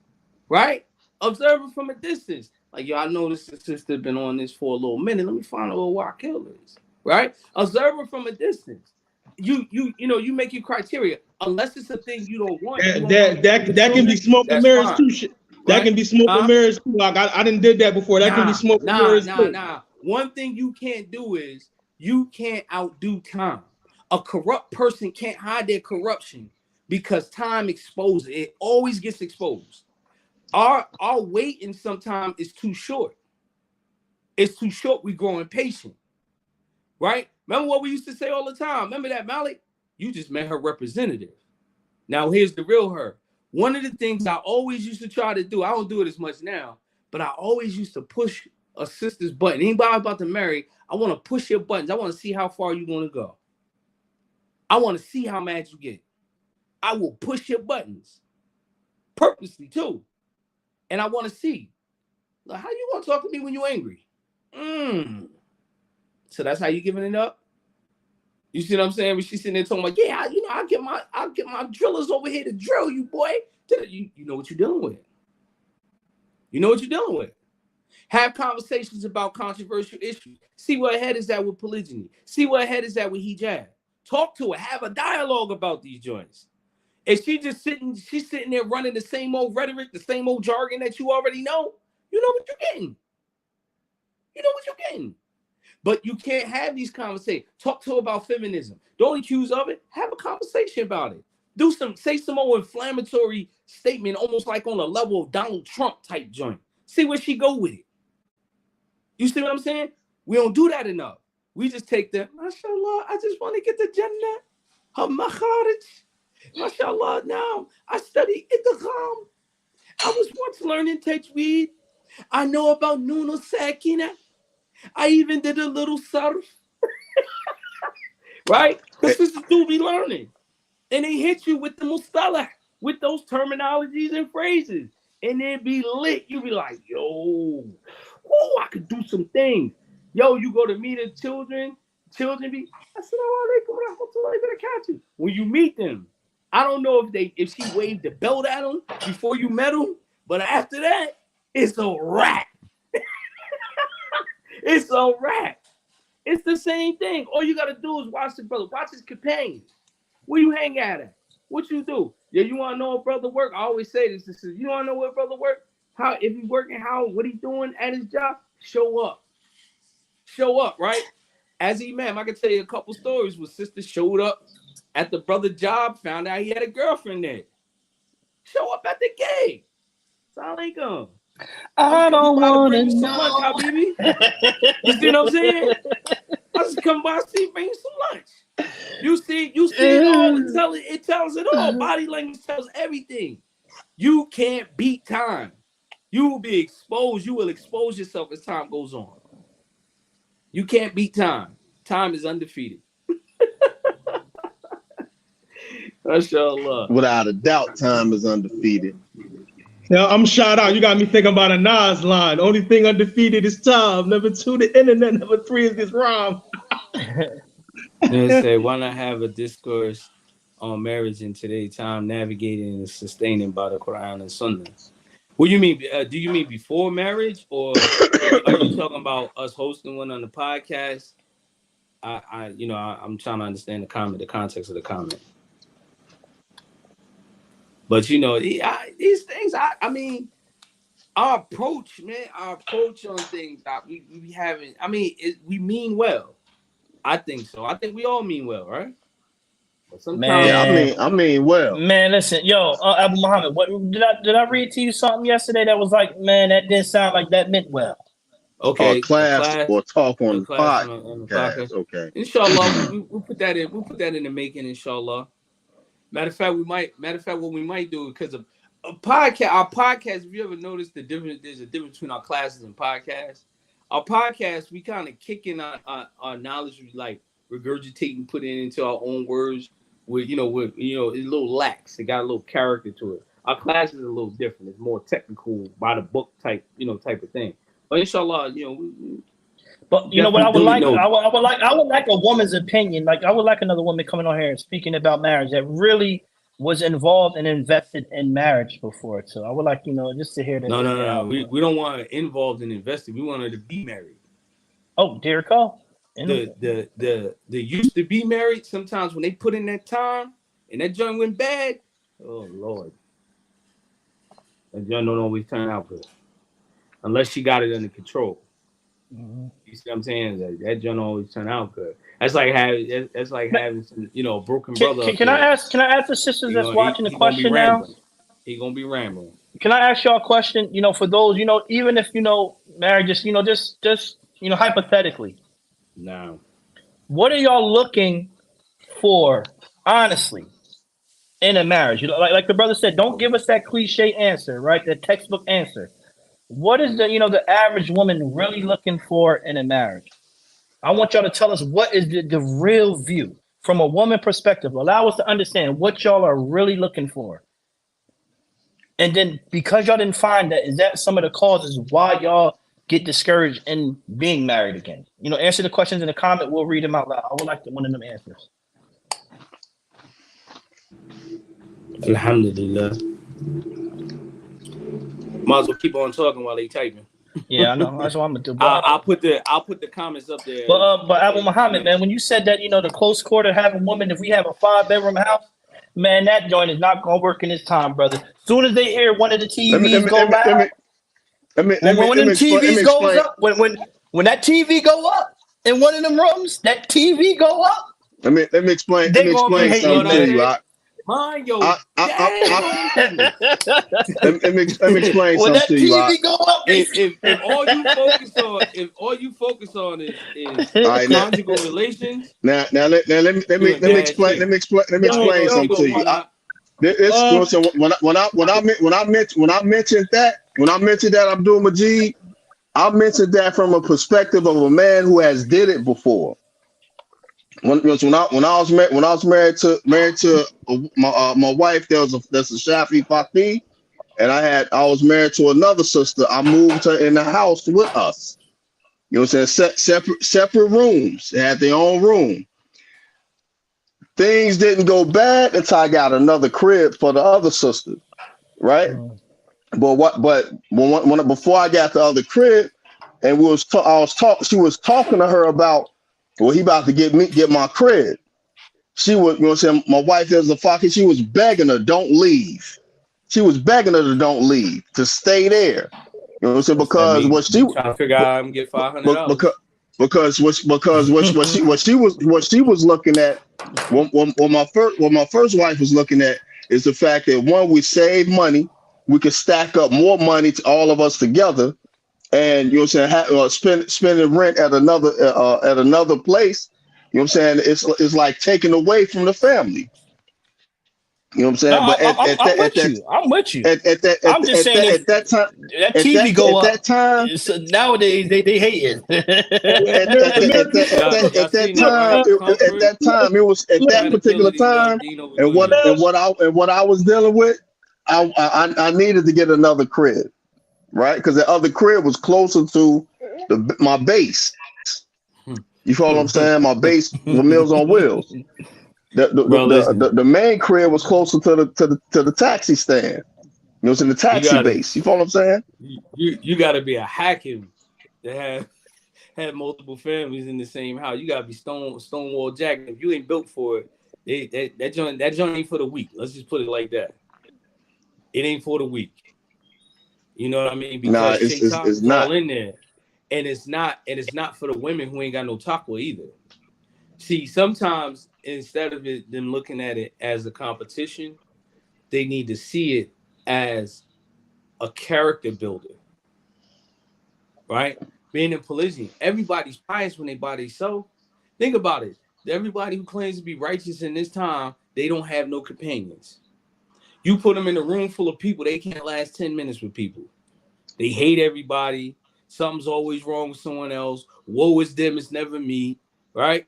right? Observe them from a distance. Like, yo, I noticed the sister been on this for a little minute. Let me find out why killer is. Right? Observe her from a distance. You make your criteria. Unless it's a thing you don't want. That can be smoke and mirrors too. Shit. Right? That can be smoke and mirrors too. Like I didn't did that before. That can be smoke and mirrors too. One thing you can't do is you can't outdo time. A corrupt person can't hide their corruption because time exposes it. It always gets exposed. Our waiting sometimes is too short. It's too short. We grow impatient. right? Remember what we used to say all the time? Remember that, Malik? You just met her representative. Now here's the real her. One of the things I always used to try to do, I don't do it as much now, but I always used to push a sister's button. Anybody I'm about to marry, I want to push your buttons. I want to see how far you're going to go. I want to see how mad you get. I will push your buttons purposely too. And I want to see, like, how you going to talk to me when you're angry? So that's how you giving it up? You see what I'm saying? When she's sitting there talking like, yeah, I'll get my drillers over here to drill you, boy. You know what you're dealing with. You know what you're dealing with. Have conversations about controversial issues. See where her head is at with polygyny. See where her head is at with hijab. Talk to her. Have a dialogue about these joints. If she's sitting there running the same old rhetoric, the same old jargon that you already know, you know what you're getting. You know what you're getting. But you can't have these conversations. Talk to her about feminism. Don't accuse of it. Have a conversation about it. Say some more inflammatory statement, almost like on a level of Donald Trump type joint. See where she go with it. You see what I'm saying? We don't do that enough. We just take the, mashallah, I just want to get the Jannah. Her makharij. Mashallah, now I study idgham. I was once learning tajweed. I know about Nun al-Sakina. I even did a little surf. Right? Because sisters do be learning. And they hit you with the mustalah, with those terminologies and phrases. And then be lit. You be like, yo, I could do some things. Yo, you go to meet the children be, assalamu alaikum warahmatullahi wabarakatuh. When you meet them, I don't know if she waved the belt at them before you met them, but after that, it's a wrap. It's a wrap. It's the same thing. All you gotta do is watch the brother, watch his companions. Where you hang at? What you do? Yeah, you wanna know a brother work? I always say this. You wanna know what brother work? How, if he's working, what he doing at his job? Show up. Show up, right? As imam, I can tell you a couple stories where sisters showed up at the brother job, found out he had a girlfriend there. Show up at the gate. Assalamu alaikum. I don't want to know. know. Lunch, Habibi. You see what I'm saying? I just come by, see, bring you some lunch. You see it all. It tells it all. Body language tells everything. You can't beat time. You will be exposed. You will expose yourself as time goes on. You can't beat time. Time is undefeated. Mashallah. Without a doubt, time is undefeated. Yeah, I'm shout out. You got me thinking about a Nas line. Only thing undefeated is time. Number 2, the internet. Number 3 is this rhyme. They say, why not have a discourse on marriage in today's time, navigating and sustaining by the Quran and Sunnah? What do you mean? Do you mean before marriage, or are you talking about us hosting one on the podcast? I'm trying to understand the context of the comment. But these things, I mean, our approach on things that we haven't. I mean, we mean well. I think so. I think we all mean well, right? But sometimes, I mean well. Man, listen, yo, Abu Muhammad, what did I read to you something yesterday that was like, man, that didn't sound like that meant well. Okay, class or talk on the podcast. Okay. Inshallah, we'll put that in. We'll put that in the making. Inshallah. Matter of fact, what we might do, because of a podcast, our podcast. If you ever noticed there's a difference between our classes and podcasts. Our podcast, we kind of kick in our knowledge, like regurgitating, putting it into our own words. It's a little lax. It got a little character to it. Our classes are a little different. It's more technical, by the book type of thing. But inshallah, But you know what I would like? I would like a woman's opinion. Like I would like another woman coming on here and speaking about marriage that really was involved and invested in marriage before. So I would like, just to hear that. No. We don't want her involved and invested. We want her to be married. Oh, dear call. The used to be married. Sometimes when they put in that time and that joint went bad, oh Lord, that joint don't always turn out good unless she got it under control. Mm-hmm. You see what I'm saying? That joint always turn out good. That's like having some, broken brother. Can I ask the sisters that's watching the question now? He gonna be rambling. Can I ask y'all a question? For those, even if marriage is, just hypothetically. No. what are y'all looking for, honestly, in a marriage? You know, like the brother said, don't give us that cliche answer, right? The textbook answer. What is the average woman really looking for in a marriage? I want y'all to tell us what is the real view from a woman perspective. Allow us to understand what y'all are really looking for. And then because y'all didn't find that, is that some of the causes why y'all get discouraged in being married again? Answer the questions in the comment. We'll read them out loud. I would like one of them answers. Alhamdulillah. Might as well keep on talking while they typing. Yeah, I know. That's what I'm gonna do. I'll put the comments up there. But Abu Muhammad, man, when you said that, the close quarter having woman, if we have a 5-bedroom house, man, that joint is not gonna work in this time, brother. Soon as they hear one of the TVs go loud, when the TVs goes up, when that TV go up in one of them rooms, that TV go up. Let me explain something to you. Mind your let me explain when something that to you. TV go up, if all you focus on is conjugal relations. Now let me explain something to you. When I mentioned that Abdul Majid, I mentioned that from a perspective of a man who has did it before. When I was married to my wife, there's a Shafi Faqih, and I was married to another sister. I moved her in the house with us. You know what I'm saying? Separate rooms. They had their own room. Things didn't go bad until I got another crib for the other sister, right? But before I got the other crib, and she was talking to her about, well, he about to get my crib. She was, my wife is a fucking, she was begging her, don't leave. She was begging her to don't leave, to stay there. You know what I'm saying? Because what she trying to figure out how to get $500. Because what she was looking at, what my first wife was looking at is the fact that, one, we save money, we could stack up more money to all of us together, and spending rent at another place. You know what I'm saying? It's like taking away from the family. You know what I'm saying? No, but I'm with you. At that time, that TV go up. At that time, nowadays they hate it. At that time, it was at that particular time, and what I was dealing with, I needed to get another crib, right? Because the other crib was closer to my base. You follow what I'm saying? My base with Meals on Wheels. The main crib was closer to the taxi stand. It was in the taxi base. You follow what I'm saying? You got to be a hakim to have multiple families in the same house. You got to be Stonewall Jack. If you ain't built for it, that joint ain't for the weak. Let's just put it like that. It ain't for the weak. You know what I mean? Because it's not all in there, and it's not for the women who ain't got no taqwa either. See, sometimes instead of them looking at it as a competition, they need to see it as a character builder, right? Being in polygyny, everybody's pious when they by themselves. Think about it. Everybody who claims to be righteous in this time, they don't have no companions. You put them in a room full of people, they can't last 10 minutes with people. They hate everybody. Something's always wrong with someone else. Woe is them, it's never me, right?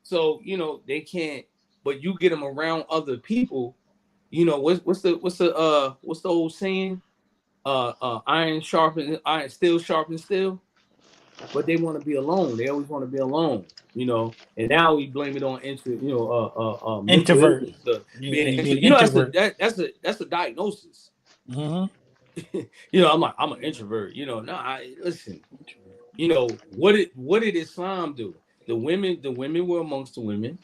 So, they can't, but you get them around other people. What's the old saying? Iron sharpens iron, steel sharpens steel. But they want to be alone. They always want to be alone, And now we blame it on introvert. Being an introvert. That's a diagnosis. Mm-hmm. I'm an introvert. Listen. What did Islam do? The women were amongst the women.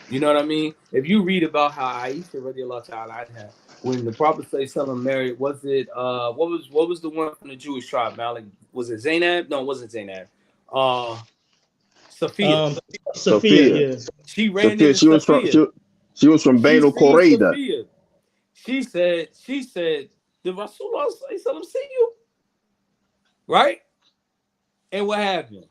You know what I mean? If you read about how Aisha radiallahu ta'ala anha, when the Prophet ﷺ married, was it what was the one from the Jewish tribe? Malik? Was it Zainab? No, it wasn't Zainab. Safiya. Safiya, yeah. She ran into Safiya. She was from Banu Qurayza. She said, did Rasulullah see you? Right? And what happened?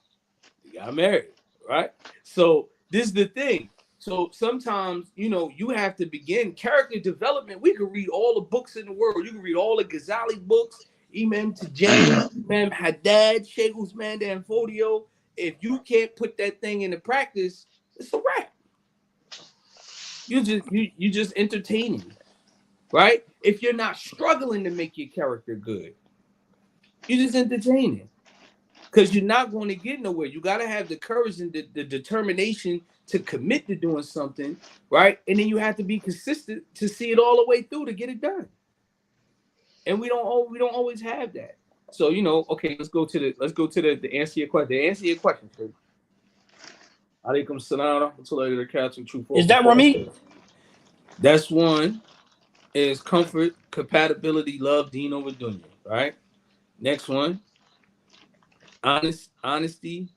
They got married, right? So this is the thing. So sometimes, you know, you have to begin character development. We could read all the books in the world. You can read all the Ghazali books, Imam Tijani, Imam Haddad, Sheikh Usman Dan Fodio. If you can't put that thing into practice, it's a wrap. You just entertaining, right? If you're not struggling to make your character good, you're just entertaining. Because you're not going to get nowhere. You got to have the courage and the determination to commit to doing something, right? And then you have to be consistent to see it all the way through to get it done. And we don't always have that. So, you know, okay, let's go to the answer your question. The answer your question, sir. Alaikum salam. Is that Rami? That's one. Is comfort, compatibility, love, deen over dunya, right? Next one. Honestly,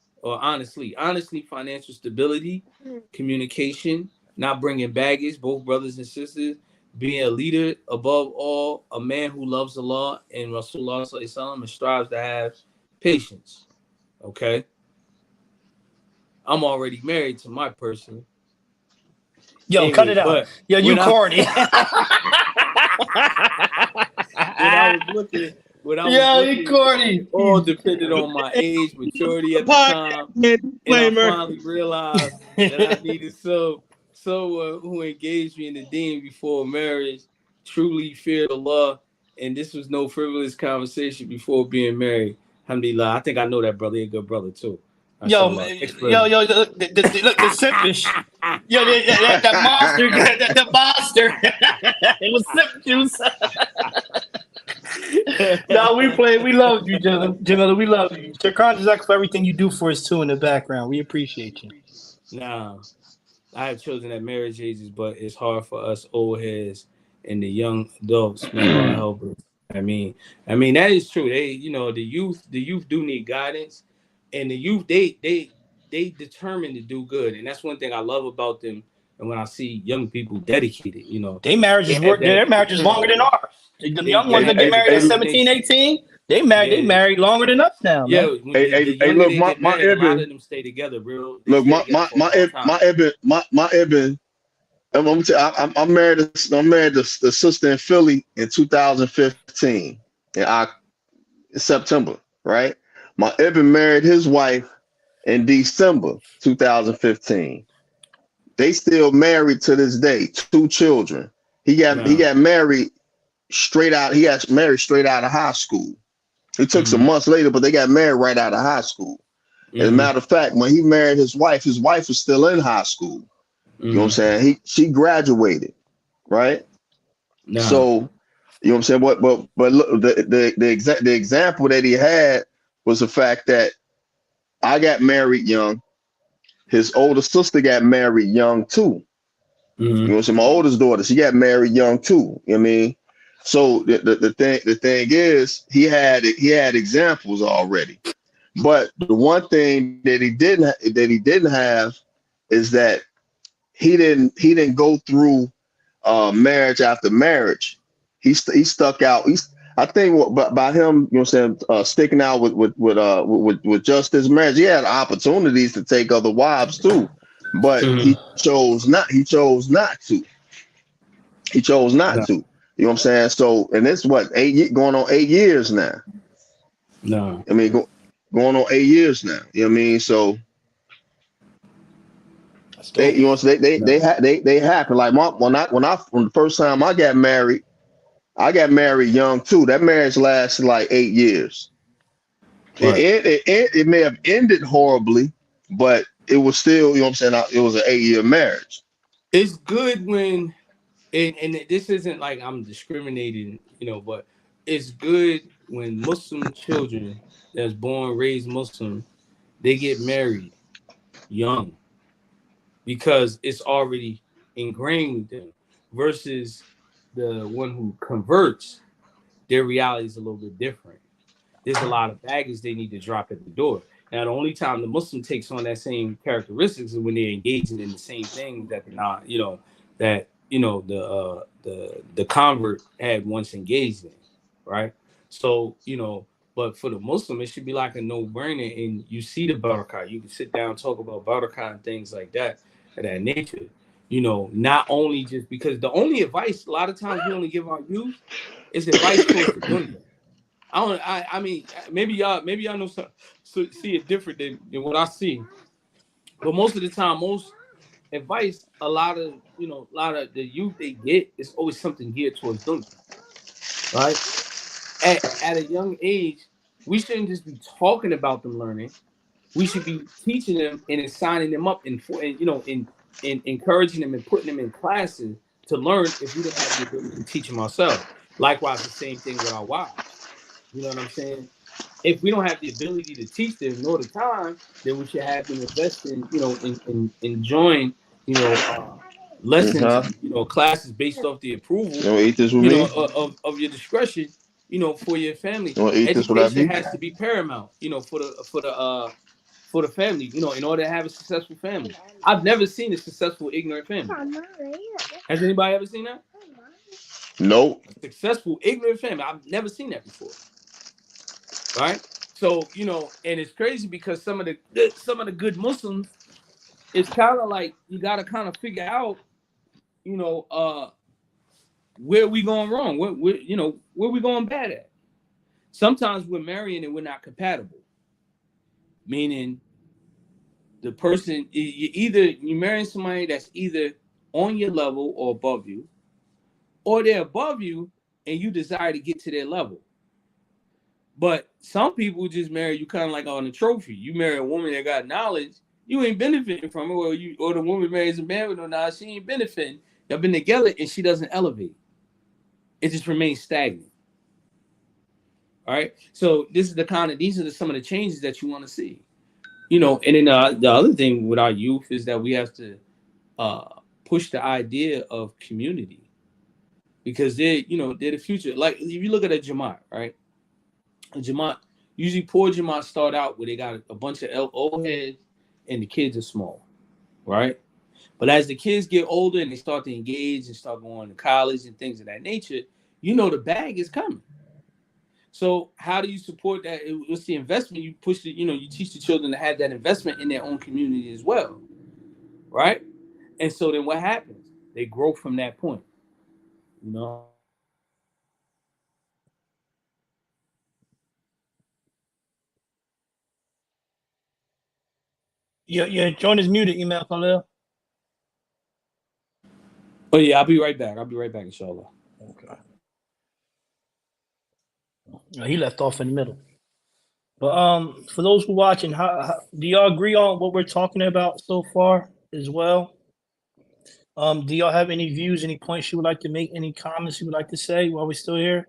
financial stability, communication, not bringing baggage, both brothers and sisters, being a leader, above all, a man who loves Allah and Rasulullah sallallahu alaihi wasallam and strives to have patience. Okay, I'm already married to my person. Yo, anyway, cut it out. Yo, you corny. When I was looking, corny. All depended on my age, maturity at the time, and I finally realized that I needed someone who engaged me in the deen before marriage, truly feared Allah, and this was no frivolous conversation before being married. Alhamdulillah, I think I know that brother. He's a good brother too. Yo, look, the simpish. Yo, that monster, the monster. It was sip juice. No, we love you, Jamila. We love you. Shukran Jazak for everything you do for us too in the background. We appreciate you. Nah, I have children at marriage ages, but it's hard for us old heads and the young adults. May Allah help us. I mean that is true. They, you know, the youth do need guidance, and the youth they determined to do good, and that's one thing I love about them. And when I see young people dedicated, you know, their marriage is longer than ours. The young ones that get married at 17, 18, they married longer than us now. Yeah, man. Look, my a lot of them stay together, bro. Look, my Ibn. I'm married to the sister in Philly in 2015 in September, right? My Ibn married his wife in December 2015. They still married to this day, 2 children. He got married straight out. He got married straight out of high school. It took some months later, but they got married right out of high school. As a matter of fact, when he married his wife was still in high school. You know what I'm saying? She graduated, right? No. So, you know what I'm saying? But look, the example that he had was the fact that I got married young. His older sister got married young too. You know what I'm saying? My oldest daughter, she got married young too. You know what I mean? So the thing is, he had examples already. But the one thing that he didn't have is that he didn't go through marriage after marriage. He stuck out. I think by him, you know what I'm saying, sticking out with just his marriage, he had opportunities to take other wives too, but he chose not to. He chose not to. You know what I'm saying? So, and it's going on 8 years now. No, I mean, going on 8 years now. You know what I mean? So, they, you know, so they happen. Like when the first time I got married young too. That marriage lasted like 8 years. Right. It may have ended horribly, but it was still, you know what I'm saying, it was an 8-year marriage. It's good when, and this isn't like I'm discriminating, you know, but it's good when Muslim children that's born, raised Muslim, they get married young because it's already ingrained with them versus the one who converts. Their reality is a little bit different. There's a lot of baggage they need to drop at the door. Now, the only time the Muslim takes on that same characteristics is when they're engaging in the same thing that they're not, the convert had once engaged in, right? So, you know, But for the Muslim, it should be like a no-brainer. And you see the barakah. You can sit down and talk about barakah and things like that, of that nature. You know, not only just because the only advice a lot of times we only give our youth is advice towards the dunya. I mean, maybe y'all know see it different than what I see. But most of the time, most advice, a lot of the youth they get is always something geared towards dunya, right? At a young age, we shouldn't just be talking about them learning. We should be teaching them and signing them up and encouraging them and putting them in classes to learn if we don't have the ability to teach them ourselves. Likewise, the same thing with our wives. You know what I'm saying? If we don't have the ability to teach them nor the time, then we should have them invest in, in join, lessons and, classes based off the approval, eat this with me? Of your discretion, for your family. Education has to be paramount, for the family, in order to have a successful family. I've never seen a successful ignorant family. Has anybody ever seen that? Nope. A successful ignorant family. I've never seen that before. Right? So, and it's crazy because some of the good Muslims, it's kind of like you got to kind of figure out, where we going wrong, where we going bad at. Sometimes we're marrying and we're not compatible. Meaning the person, you're marrying somebody that's either on your level or above you, or they're above you and you desire to get to their level. But some people just marry you kind of like on a trophy. You marry a woman that got knowledge, you ain't benefiting from it, or the woman marries a man with no knowledge, she ain't benefiting. Y'all been together and she doesn't elevate. It just remains stagnant. All right. So these are some of the changes that you want to see. And then the other thing with our youth is that we have to push the idea of community, because they're the future. Like if you look at a Jamaat, right? A Jamaat, usually poor Jamaat start out where they got a bunch of old heads and the kids are small, right? But as the kids get older and they start to engage and start going to college and things of that nature, the bag is coming. So how do you support that? What's the investment? You push it, you teach the children to have that investment in their own community as well, right? And so then what happens? They grow from that point, Your joint is muted, Imam Khalil. Oh yeah, I'll be right back, inshallah. Okay. He left off in the middle. But for those who are watching, how do y'all agree on what we're talking about so far as well? Do y'all have any views, any points you would like to make, any comments you would like to say while we're still here?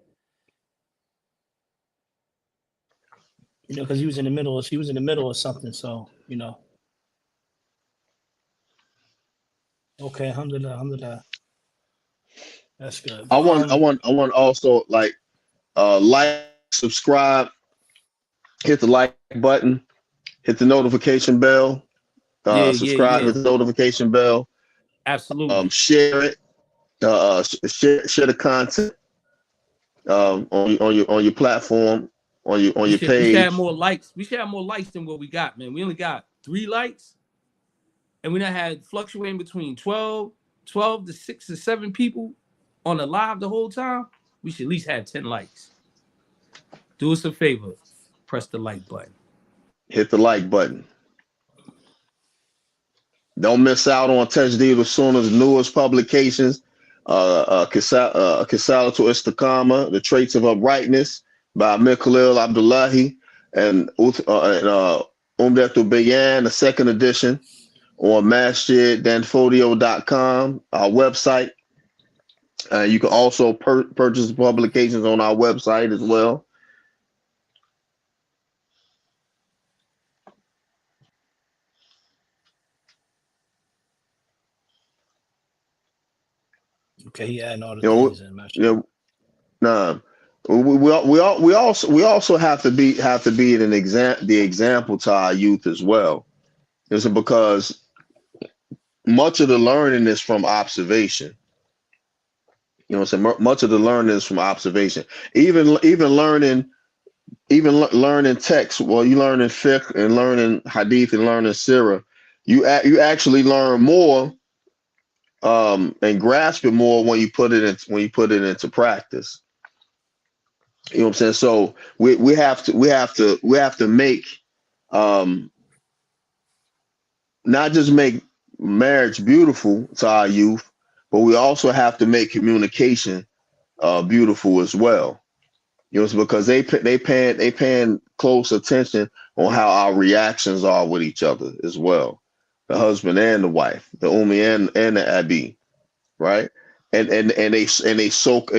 Because he was in the middle of something, so Okay, alhamdulillah. That's good. I want also like subscribe, hit the like button, hit the notification bell, subscribe, hit the notification bell. Absolutely. Share it. Share the content on your platform, on your page. We should have more likes. We should have more likes than what we got, man. We only got 3 likes, and we done had fluctuating between 12 to 6 or 7 people on the live the whole time. We should at least have 10 likes. Do us a favor, press the like button. Hit the like button. Don't miss out on Soullutionz's newest publications, Kisalatul Istiqama, The Traits of Uprightness by Amir Khalil Abdullahi, and Umdatul Bayan, the 2nd edition, on masjiddanfodio.com, our website. You can also purchase publications on our website as well. Okay, yeah, and all the things in we also have to be the example to our youth as well. Is it because much of the learning is from observation? Much of the learning is from observation. Even learning even learning text, well, you learning fiqh and learning hadith and learning sirah, you actually learn more and grasp it more when you put it into practice. You know what I'm saying? So we have to make not just make marriage beautiful to our youth, but we also have to make communication beautiful as well. You know, it's because they paying close attention on how our reactions are with each other as well, the husband and the wife, the Umi and the Abi, right? And they soak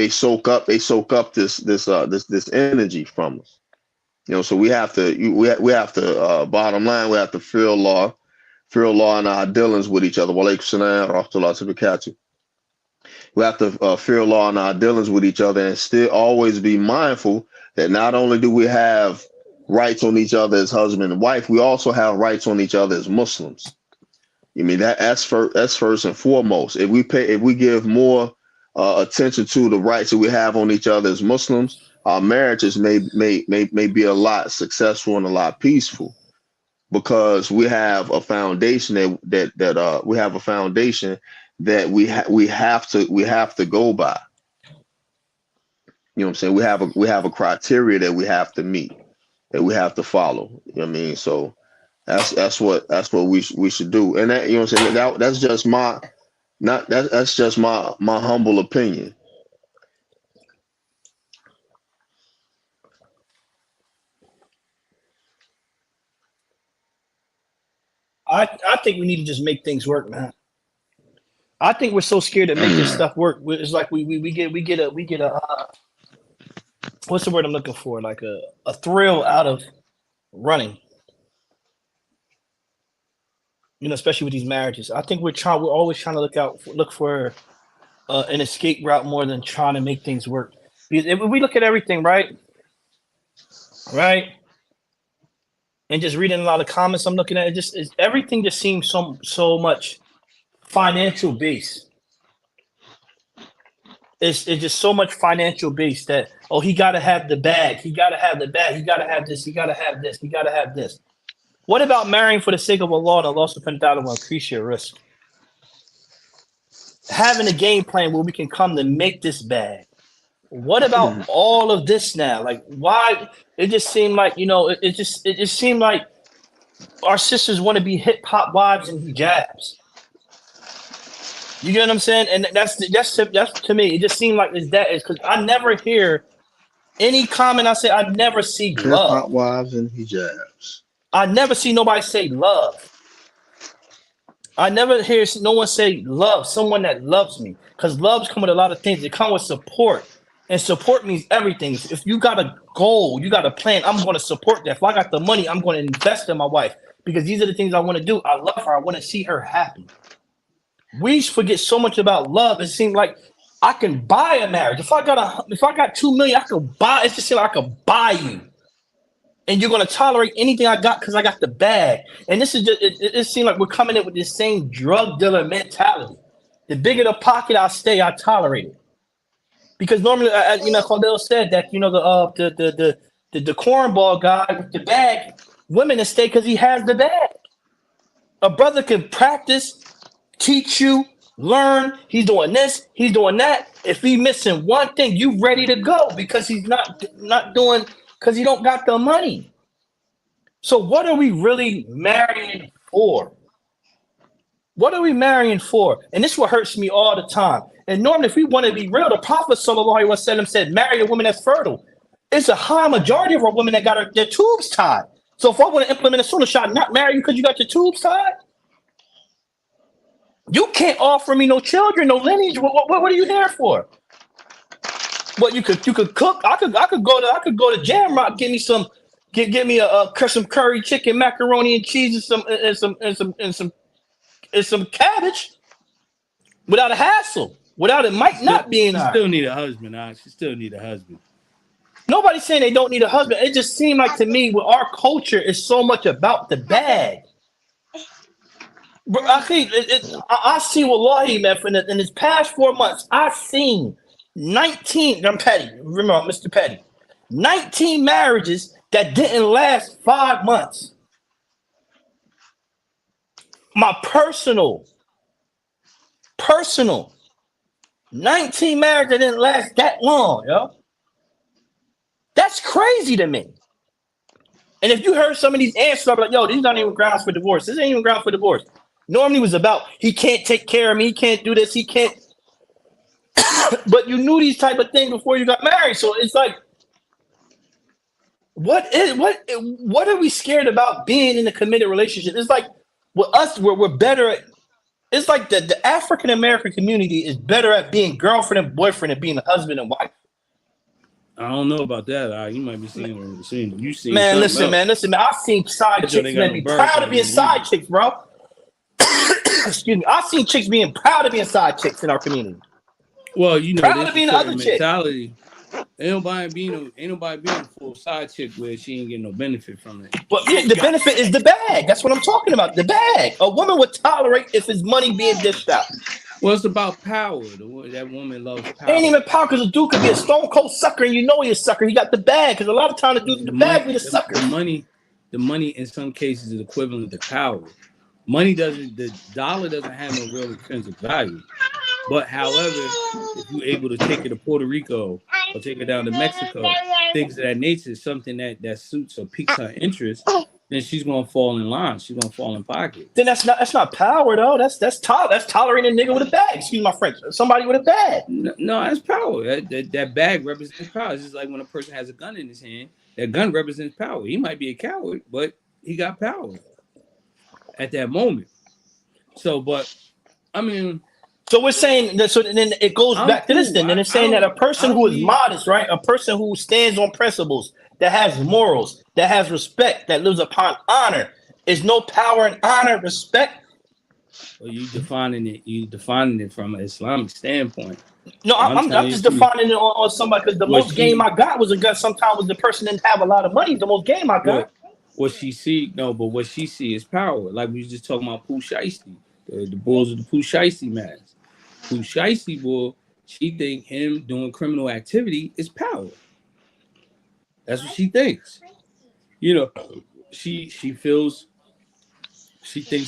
up this energy from us. You know, so we have to bottom line, we have to feel law in our dealings with each other. Wa alaikum salam wa rahmatullahi wa barakatuh. We have to fear law in our dealings with each other and still always be mindful that not only do we have rights on each other as husband and wife, we also have rights on each other as Muslims. I mean, that's first and foremost. If we give more attention to the rights that we have on each other as Muslims, our marriages may be a lot successful and a lot peaceful, because we have a foundation that we have to go by. You know what I'm saying? We have a criteria that we have to meet, that we have to follow. You know what I mean? So that's what we should do. And that, you know what I'm saying, that's just my humble opinion. I think we need to just make things work, man. I think we're so scared to make this stuff work. It's like we get a what's the word I'm looking for? Like a thrill out of running. You know, especially with these marriages. I think we're always trying to look for an escape route more than trying to make things work. Because if we look at everything, right, and just reading a lot of comments I'm looking at, everything just seems so much financial based. It's just so much financial based that, oh, he got to have the bag, he got to have the bag, he got to have this, he got to have this, he got to have this. What about marrying for the sake of Allah and Allah subhanahu wa ta'ala will increase your risk? Having a game plan where we can come to make this bag. What about all of this now? Like, why? It just seemed like, you know, it just seemed like our sisters want to be hip hop wives and hijabs. You get what I'm saying? And that's to me. It just seemed like it's because I never hear any comment. I say I never see love. Hip hop wives and hijabs. I never see nobody say love. I never hear no one say love, someone that loves me. Because loves come with a lot of things. It comes with support. And support means everything. If you got a goal, you got a plan, I'm going to support that. If I got the money, I'm going to invest in my wife. Because these are the things I want to do. I love her. I want to see her happy. We forget so much about love. It seems like I can buy a marriage. If I got $2 million, I could buy. It's just like I could buy you. And you're going to tolerate anything I got because I got the bag. And this is just, it seems like we're coming in with this same drug dealer mentality. The bigger the pocket I stay, I tolerate it. Because normally, you know, Khalil said that, you know, the cornball guy with the bag, women that stay because he has the bag. A brother can practice, teach you, learn. He's doing this, he's doing that. If he's missing one thing, you ready to go because he's not doing, because he don't got the money. So what are we really marrying for? What are we marrying for? And this is what hurts me all the time. And normally, if we want to be real, the Prophet ﷺ said, marry a woman that's fertile. It's a high majority of our women that got their tubes tied. So if I want to implement a Soullutionz, not marry you because you got your tubes tied? You can't offer me no children, no lineage. What are you there for? What you could cook? I could go to Jamrock, give me some curry chicken, macaroni and cheese, and some cabbage without a hassle. Without it might not being. She still need a husband. She still need a husband. Nobody's saying they don't need a husband. It just seemed like to me, with our culture, is so much about the bag. But I see wallahi, man, in this past 4 months, I've seen 19. I'm petty. Remember, Mr. Petty. 19 marriages that didn't last 5 months. My personal, 19 marriages that didn't last that long, yo. That's crazy to me. And if you heard some of these answers, I'll be like, yo, these aren't even grounds for divorce. This ain't even grounds for divorce. Normally it was about, he can't take care of me, he can't do this, he can't. But you knew these type of things before you got married. So it's like, what are we scared about being in a committed relationship? It's like, with us, we're better at, it's like the African American community is better at being girlfriend and boyfriend and being a husband and wife. I don't know about that. You might be seeing you seen. Man, listen, man. I've seen side chicks that be proud of being side chicks, bro. Excuse me. I've seen chicks being proud of being side chicks in our community. Well, you know, proud of being the other mentality. Ain't nobody being a full side chick where she ain't getting no benefit from it. But yeah, the benefit is the bag. That's what I'm talking about. The bag. A woman would tolerate if his money being dished out. Well, it's about power. That woman loves power. Ain't even power, because a dude could be a stone cold sucker and you know he's a sucker. He got the bag, because a lot of times the dude with the bag be the sucker. The money in some cases is equivalent to power. The dollar doesn't have no real intrinsic value. But however, if you're able to take her to Puerto Rico or take her down to Mexico, things of that nature, something that suits or piques her interest, then she's gonna fall in line. She's gonna fall in pocket. Then that's not power though. That's tolerating a nigga with a bag. Excuse my French. Somebody with a bag. No, that's power. That bag represents power. It's just like when a person has a gun in his hand. That gun represents power. He might be a coward, but he got power at that moment. So we're saying that. So then it goes back to this. Then it's saying that a person who is modest, right? A person who stands on principles, that has morals, that has respect, that lives upon honor, is no power and honor, respect. Well, you defining it from an Islamic standpoint. No, I'm just defining it on somebody, because the most game I got was sometimes was the person didn't have a lot of money. The most game I got. What she see is power. Like we was just talking about Pooh Shiesty, the bulls of the Pooh Shiesty mask. Pooh Shiesty bull, she think him doing criminal activity is power. That's what she thinks. You know, she thinks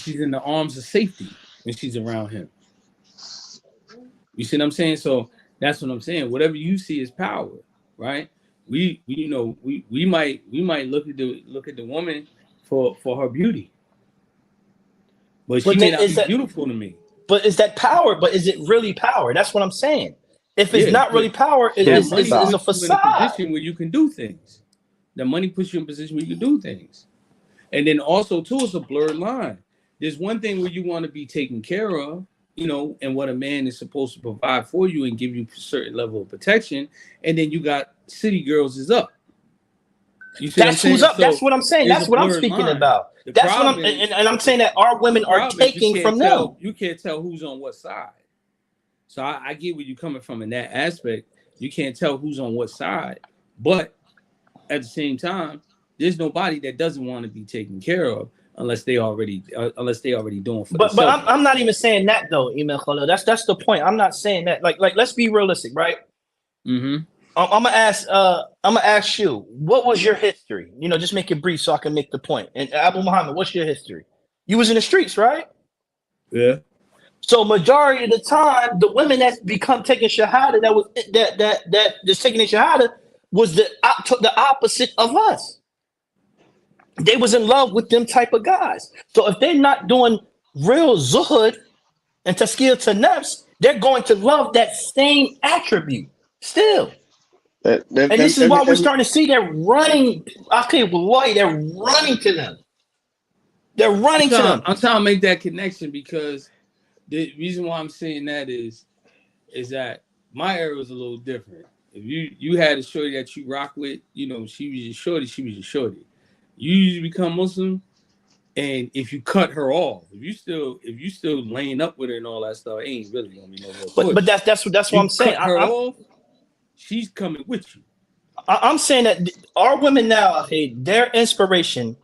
she's in the arms of safety when she's around him. You see what I'm saying? So that's what I'm saying. Whatever you see is power, right? We might look at the woman for her beauty, but she may not be beautiful to me. But is that power? But is it really power? That's what I'm saying. If it's not really power, it's a facade. In a position where you can do things. The money puts you in a position where you can do things. And then also, too, it's a blurred line. There's one thing where you want to be taken care of, you know, and what a man is supposed to provide for you and give you a certain level of protection. And then you got city girls is up. You see that's who's up. So that's what I'm saying. That's what I'm speaking about. That's what I'm, and I'm saying that our women are taking from them. You can't tell who's on what side. So I get where you're coming from in that aspect. You can't tell who's on what side, but at the same time, there's nobody that doesn't want to be taken care of unless they already doing for themselves. But I'm not even saying that though, Imam Khalil. That's the point. I'm not saying that. Like let's be realistic, right? Mm-hmm. I'm gonna ask you, what was your history? You know, just make it brief so I can make the point. And Abu Muhammad, what's your history? You was in the streets, right? Yeah. So majority of the time, the women that become taking shahada, that just taking the shahada, was the opposite of us. They was in love with them type of guys. So if they're not doing real zuhud and taskiyah to nafs, they're going to love that same attribute still. And this is why we're starting to see they're running. They're running to them. They're running to them. I'm trying to make that connection because the reason why I'm saying that is that my era was a little different. If you had a shorty that you rock with, you know, she was your shorty. You usually become Muslim, and if you cut her off, if you still laying up with her and all that stuff, it ain't really gonna be no more. But that's what I'm saying. Cut her off, she's coming with you. I'm saying that our women now, their inspiration.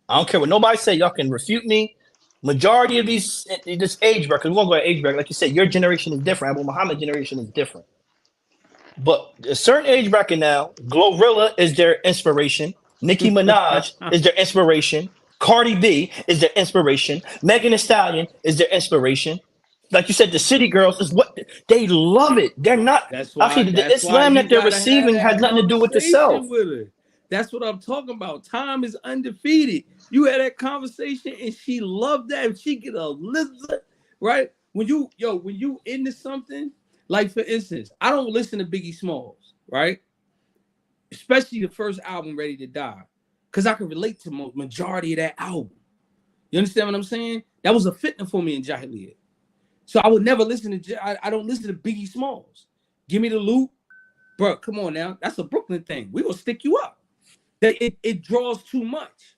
I don't care what nobody say. Y'all can refute me. Majority of this age bracket, we won't go to age bracket. Like you said, your generation is different. Abu Muhammad generation is different. But a certain age bracket now, Glorilla is their inspiration. Nicki Minaj is their inspiration. Cardi B is their inspiration. Megan Thee Stallion is their inspiration. Like you said, the city girls is what they love it. They're not actually the Islam that they're receiving has nothing to do with the self. With her. That's what I'm talking about. Time is undefeated. You had that conversation and she loved that. She get a lizard, right? When you into something, like for instance, I don't listen to Biggie Smalls, right? Especially the first album, Ready to Die, because I can relate to majority of that album. You understand what I'm saying? That was a fitna for me in Jahiliyyah. So I would never listen to, I don't listen to Biggie Smalls. Give me the loot. Bro, come on now. That's a Brooklyn thing. We will stick you up. It draws too much.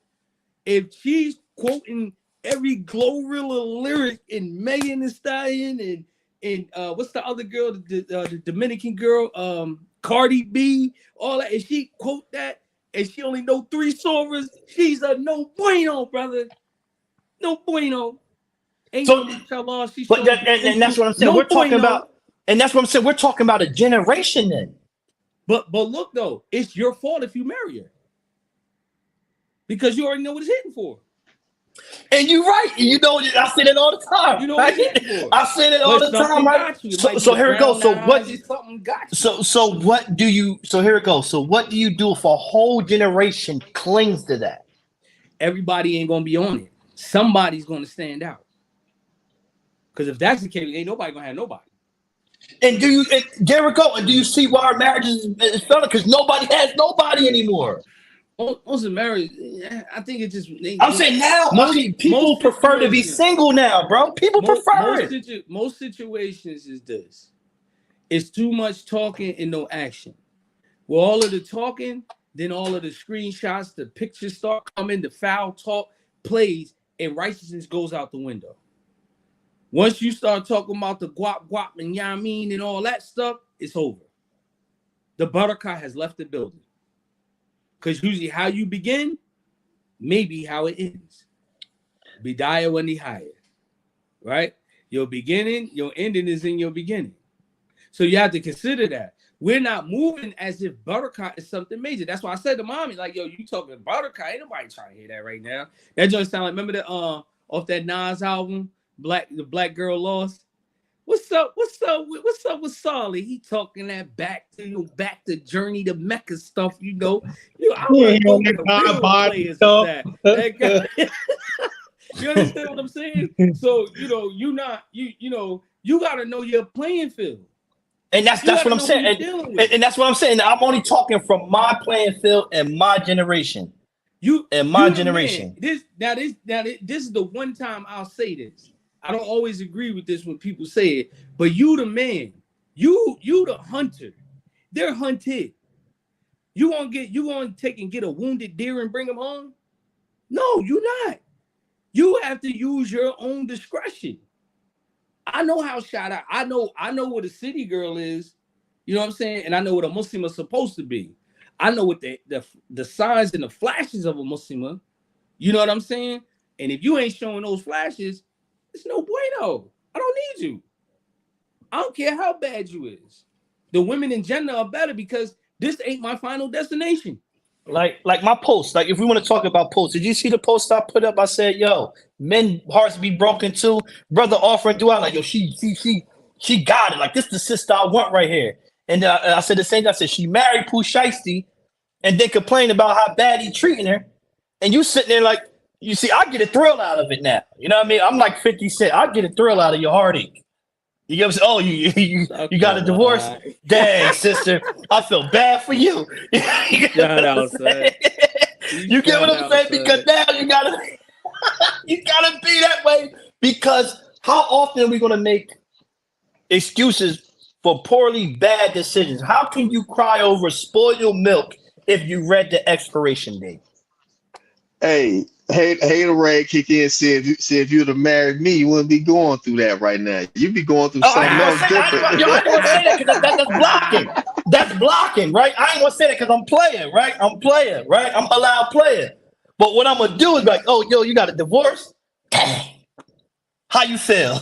If she's quoting every Glorilla lyric in Megan Thee Stallion and what's the other girl, the Dominican girl, Cardi B, all that, and she quote that, and she only know 3 surahs, she's a no bueno, brother. No bueno. Ain't so, no inshallah, but and that's what I'm saying. We're talking about, and that's what I'm saying. We're talking about a generation then. But look though, it's your fault if you marry her. Because you already know what it's hitting for. And you're right. You know, I say it all the time. You know what it's hitting for. I say it all the time. Right? So here it goes. So what? So what do you? So here it goes. So what do you do if a whole generation clings to that? Everybody ain't gonna be on it. Somebody's gonna stand out. Because if that's the case, ain't nobody gonna have nobody. And there we go. And do you see why our marriages is failing? Because nobody has nobody anymore. Most of marriage, I think it just. I'm saying now, people prefer to be single now, bro. People prefer it. Most situations is this: it's too much talking and no action. Well, all of the talking, then all of the screenshots, the pictures start coming, the foul talk plays, and righteousness goes out the window. Once you start talking about the guap and yamin and all that stuff, it's over. The barakah has left the building. Because usually how you begin, maybe how it ends. Bidayah wa nihaya. Right? Your beginning, your ending is in your beginning. So you have to consider that. We're not moving as if barakah is something major. That's why I said to mommy, like, yo, you talking barakah? Ain't nobody trying to hear that right now. That just sound like, remember the off that Nas album, the Black Girl Lost? What's up with Solly? He talking that back to Journey to Mecca stuff, you know. I want to go with the players of that guy. You understand what I'm saying? So you gotta know your playing field. And that's what I'm saying. And that's what I'm saying. I'm only talking from my playing field and my generation. Generation. This is the one time I'll say this. I don't always agree with this when people say it, but you the man, you the hunter. They're hunted. You gonna take and get a wounded deer and bring him home? No, you're not. You have to use your own discretion. I know how shot out. I know what a city girl is. You know what I'm saying? And I know what a Muslim is supposed to be. I know what the signs and the flashes of a Muslim. You know what I'm saying? And if you ain't showing those flashes, it's no bueno. I don't need you. I don't care how bad you is. The women in Jannah are better because this ain't my final destination. Like my post. Like if we want to talk about posts, did you see the post I put up? I said, "Yo, men hearts be broken too." Brother offering dua, like yo, she got it. Like this the sister I want right here. And I said the same thing. I said she married Pooh Shiesty, and then complained about how bad he treating her. And you sitting there like. You see, I get a thrill out of it now. You know what I mean? I'm like 50 Cent. I get a thrill out of your heartache. You get what I'm saying? Oh, you got a divorce? Dang, sister. I feel bad for you. You get what I'm saying? Because now you gotta be that way. Because how often are we gonna make excuses for poorly bad decisions? How can you cry over spoiled milk if you read the expiration date? Hey, Hater Ray kick in. Say if you'd have married me, you wouldn't be going through that right now. You'd be going through something else different. I ain't gonna say that because that's blocking. That's blocking, right? I ain't gonna say that because I'm playing, right? I'm a loud player. But what I'm gonna do is like, oh, yo, you got a divorce? How you feel?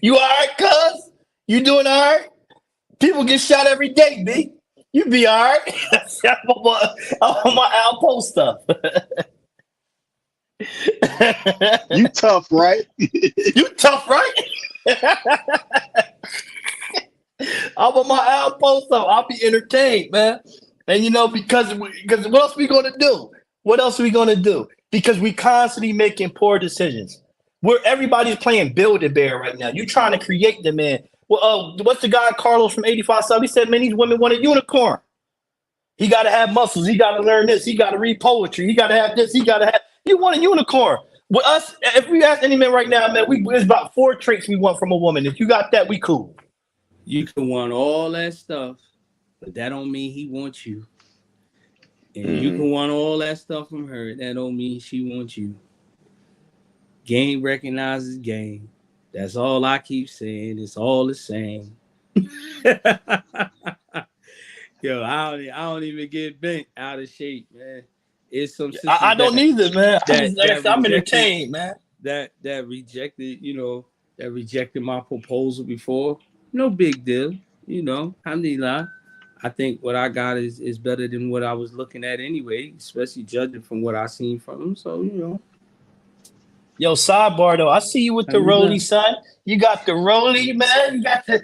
You all right, cuz? You doing all right? People get shot every day, B. You be all right. I'm on my Alpo stuff. You tough, right? You tough, right? I'm on my Alpo stuff. I'll be entertained, man. And because what else we gonna do? What else are we gonna do? Because we constantly making poor decisions. Where everybody's playing Build-A-Bear right now. You trying to create the man. Well, what's the guy Carlos from 85 Sub? He said, man, these women want a unicorn. He got to have muscles. He got to learn this. He got to read poetry. He got to have this. You want a unicorn. With us, if we ask any man right now, man, there's about 4 traits we want from a woman. If you got that, we cool. You can want all that stuff, but that don't mean he wants you. And you can want all that stuff from her. That don't mean she wants you. Game recognizes game. That's all I keep saying. It's all the same. Yo, I don't even get bent out of shape, man. It's some I don't either, man. I'm entertained, man. That rejected, that rejected my proposal before. No big deal, alhamdulillah. I think what I got is better than what I was looking at anyway, especially judging from what I seen from him. So, Yo, sidebar though, I see you with the rollie, son. You got the rollie, man. You got the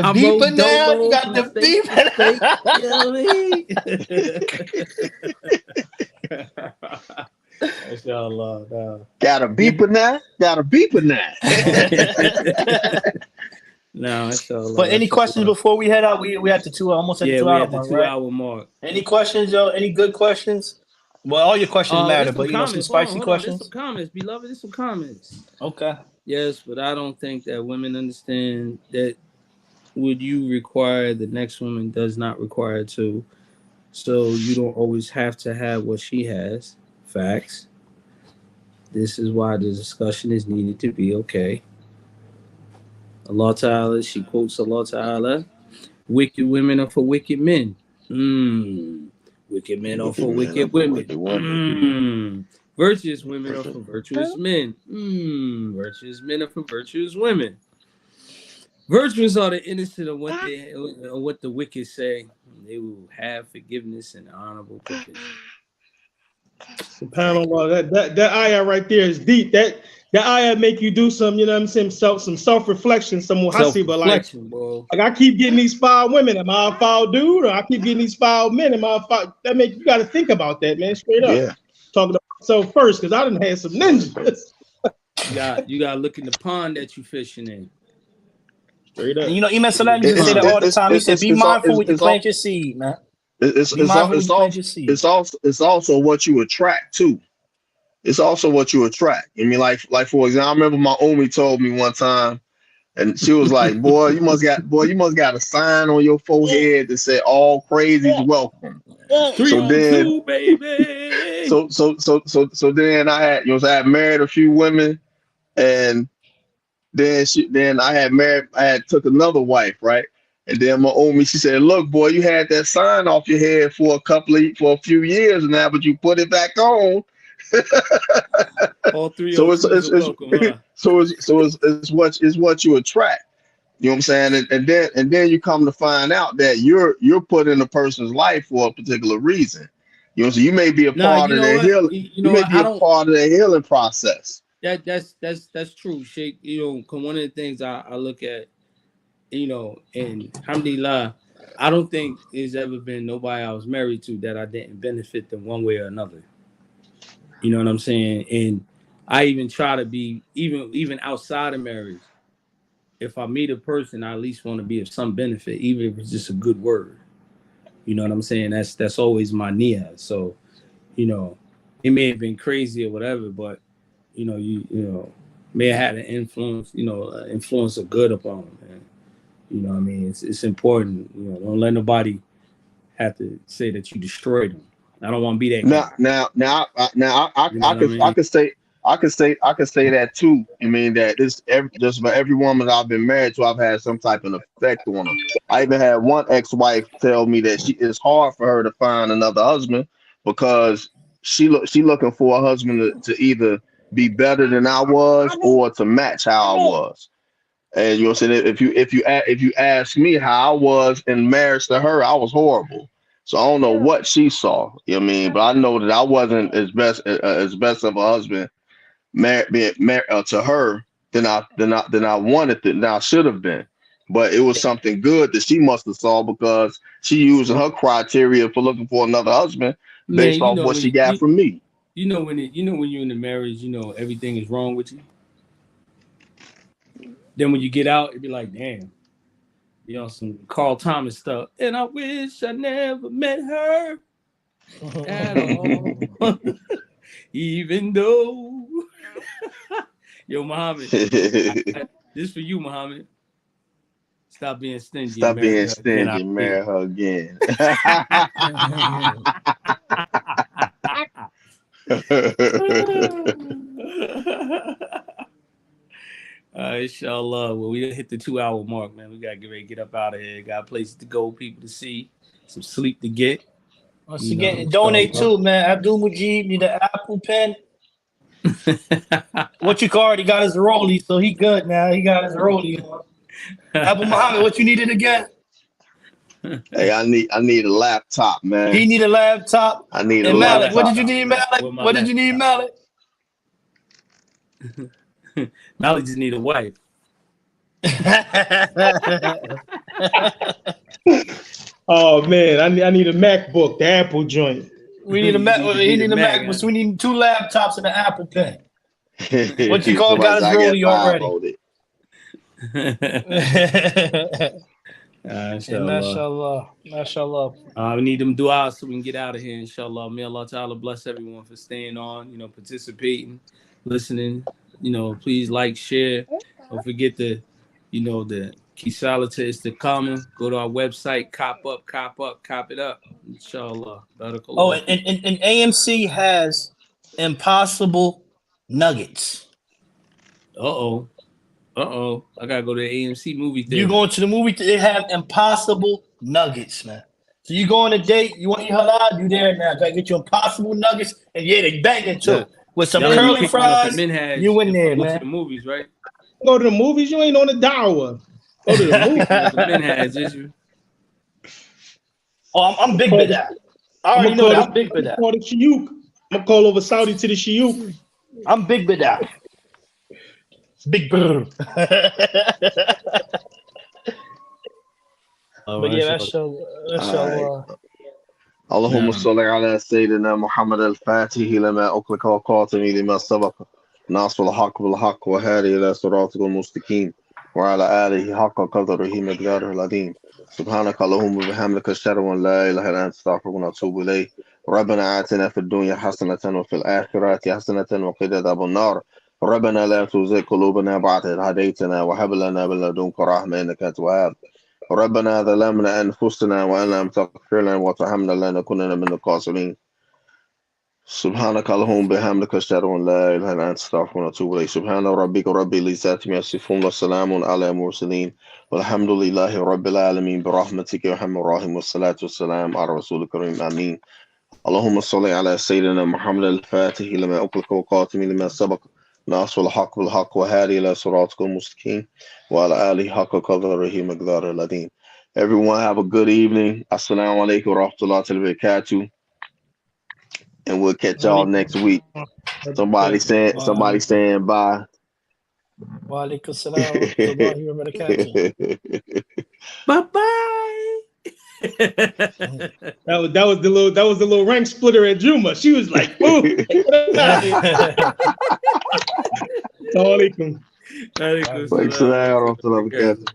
beeper now. You got the beeper. Got a beeper now. Got a beeper now. No, it's all. But any questions before we head out? We had the almost at the 2 hour mark. 2 hour mark. Any questions, yo? Any good questions? Well, all your questions matter, but some spicy questions. There's some comments, beloved. There's some comments. Okay. Yes, but I don't think that women understand that. Would you require the next woman does not require to, so you don't always have to have what she has. Facts. This is why the discussion is needed to be okay. Allah Ta'ala, she quotes Allah Ta'ala, wicked women are for wicked men. Wicked men are for wicked women. Virtuous women are for virtuous men. Virtuous men are for virtuous women. Virtuous are the innocent of what the wicked say. They will have forgiveness and honorable position. SubhanAllah, that ayah right there is deep. That ayah make you do some, some self-reflection, some muhasiba, like I keep getting these foul women. Am I a foul dude? Or I keep getting these foul men. Am I a foul? That make you got to think about that, man. Straight up. Yeah. Talking about myself first, because I done had some ninjas. You got to look in the pond that you fishing in. Straight up. Imam Salam used to say that all the time. He said, "Be mindful when you plant your seed, man." It's also what you attract too. It's also what you attract. I mean, like for example, I remember my Omi told me one time, and she was like, "Boy, you must got a sign on your forehead that said all crazies welcome." So then, baby. So then I had, I had married a few women, and then I had took another wife, right? And then my Omi, she said, "Look, boy, you had that sign off your head for a few years now, but you put it back on." All three. So it's what you attract. You know what I'm saying? And then you come to find out that you're put in a person's life for a particular reason. So you may be a part of their healing. You may be a part of their healing process. That's true, Sheikh. One of the things I look at, and alhamdulillah, I don't think there's ever been nobody I was married to that I didn't benefit them one way or another. You know what I'm saying? And I even try to be, even outside of marriage, if I meet a person, I at least want to be of some benefit, even if it's just a good word. You know what I'm saying? That's always my niyyah. So, it may have been crazy or whatever, but you may have had an influence, influence of good upon them, man. You know what I mean? It's important. Don't let nobody have to say that you destroyed them. I don't want to be that guy. Now, I could say that too. I mean that just about every woman I've been married to, I've had some type of effect on them. I even had one ex-wife tell me that it's hard for her to find another husband because she looking for a husband to either be better than I was or to match how I was. And you know what I'm saying? If you ask me how I was in marriage to her, I was horrible. So I don't know what she saw. You know what I mean? But I know that I wasn't as best of a husband being married to her than I wanted to, than I should have been. But it was something good that she must have saw because she using her criteria for looking for another husband based Man, off what she got from me. You know when you're in the marriage, you know everything is wrong with you. Then when you get out, it'd be like, damn, you know, some Carl Thomas stuff. And I wish I never met her at all. Even though. Yo, Muhammad. This for you, Muhammad. Stop being stingy. Stop being stingy. Marry her again. Inshallah. Well, we hit the 2-hour mark, man. We gotta get ready to get up out of here. Got places to go, people to see, some sleep to get. Once again, donate too, man. Abdul Mujib need an Apple Pen. What you call it? He got his rollie, so he good now. He got his rollie. Abu Muhammad, what you needed again? Hey, I need a laptop, man. He need a laptop. I need and a Malik, laptop. what did you need, Malik? What did you need, Malik? Malik just need a wife. Oh man, I need a MacBook, the Apple joint. We need a Mac. He need a MacBook. So we need 2 laptops and an Apple Pen. What you call got his rollie already? Mashallah. We need them du'as so we can get out of here, inshallah. May Allah Ta'ala bless everyone for staying on, you know, participating, listening. You know, please like, share. Don't forget the Kisala to Istiqamah. Go to our website, cop it up. Inshallah. Oh, and AMC has Impossible Nuggets. Uh-oh. I gotta go to the AMC movie theater. You going to the movie they have Impossible Nuggets, man. So you go on a date, you want to eat halal, you there now. Gotta get your Impossible Nuggets, and yeah, they banging too. Yeah. With some curly fries, you in there, man. Go to the movies, right? Go to the movies, you ain't on the dawah. Go to the movies. Oh, I'm big with that. I already know that. I'm big with that. I'm gonna call over Saudi to the Shiyuk. I'm big with that. Big bird. But yeah, mashallah. اللهم صل على سيدنا محمد الفاتح لما أغلق والخاتم لما سبق ناصر الحق بالحق وهادي إلى صراطك المستقيم وعلى آله حق قدره مقداره العظيم سبحانك اللهم وبحمدك أشهد أن لا إله إلا أنت أستغفرك وأتوب إليك ربنا آتنا في الدنيا حسنة وفي الآخرة حسنة وقنا عذاب النار ربنا لا تزغ قلوبنا بعد إذ هديتنا وهب لنا من لدنك رحمة إنك أنت الوهاب ربنا ظلمنا أنفسنا وإن لم تغفر لنا وترحمنا لنكونن من الخاسرين سبحانك اللهم وبحمدك أشهد أن لا إله إلا أنت أستغفرك وأتوب إليك سبحان ربك رب العزة عما يصفون وسلام على المرسلين والحمد لله رب العالمين برحمتك يا أرحم الراحمين والصلاة والسلام على رسول الكريم آمين اللهم صل على سيدنا محمد الفاتح لما أغلق والخاتم لما سبق ناصر الحق بالحق وهادي إلى صراطك المستقيم وعلى آله حق قدره مقداره العظيم. Everyone have a good evening. Assalamu alaikum wa rahmatullahi wa barakatuh. And we'll catch y'all next week. Somebody saying bye. Wa alaikum salam wa rahmatullahi wa barakatuh. Bye-bye. That was the little rank splitter at Juma. She was like, "Ooh." Assalamu alaikum. Wa alaikum salam wa rahmatullahi wa barakatuh.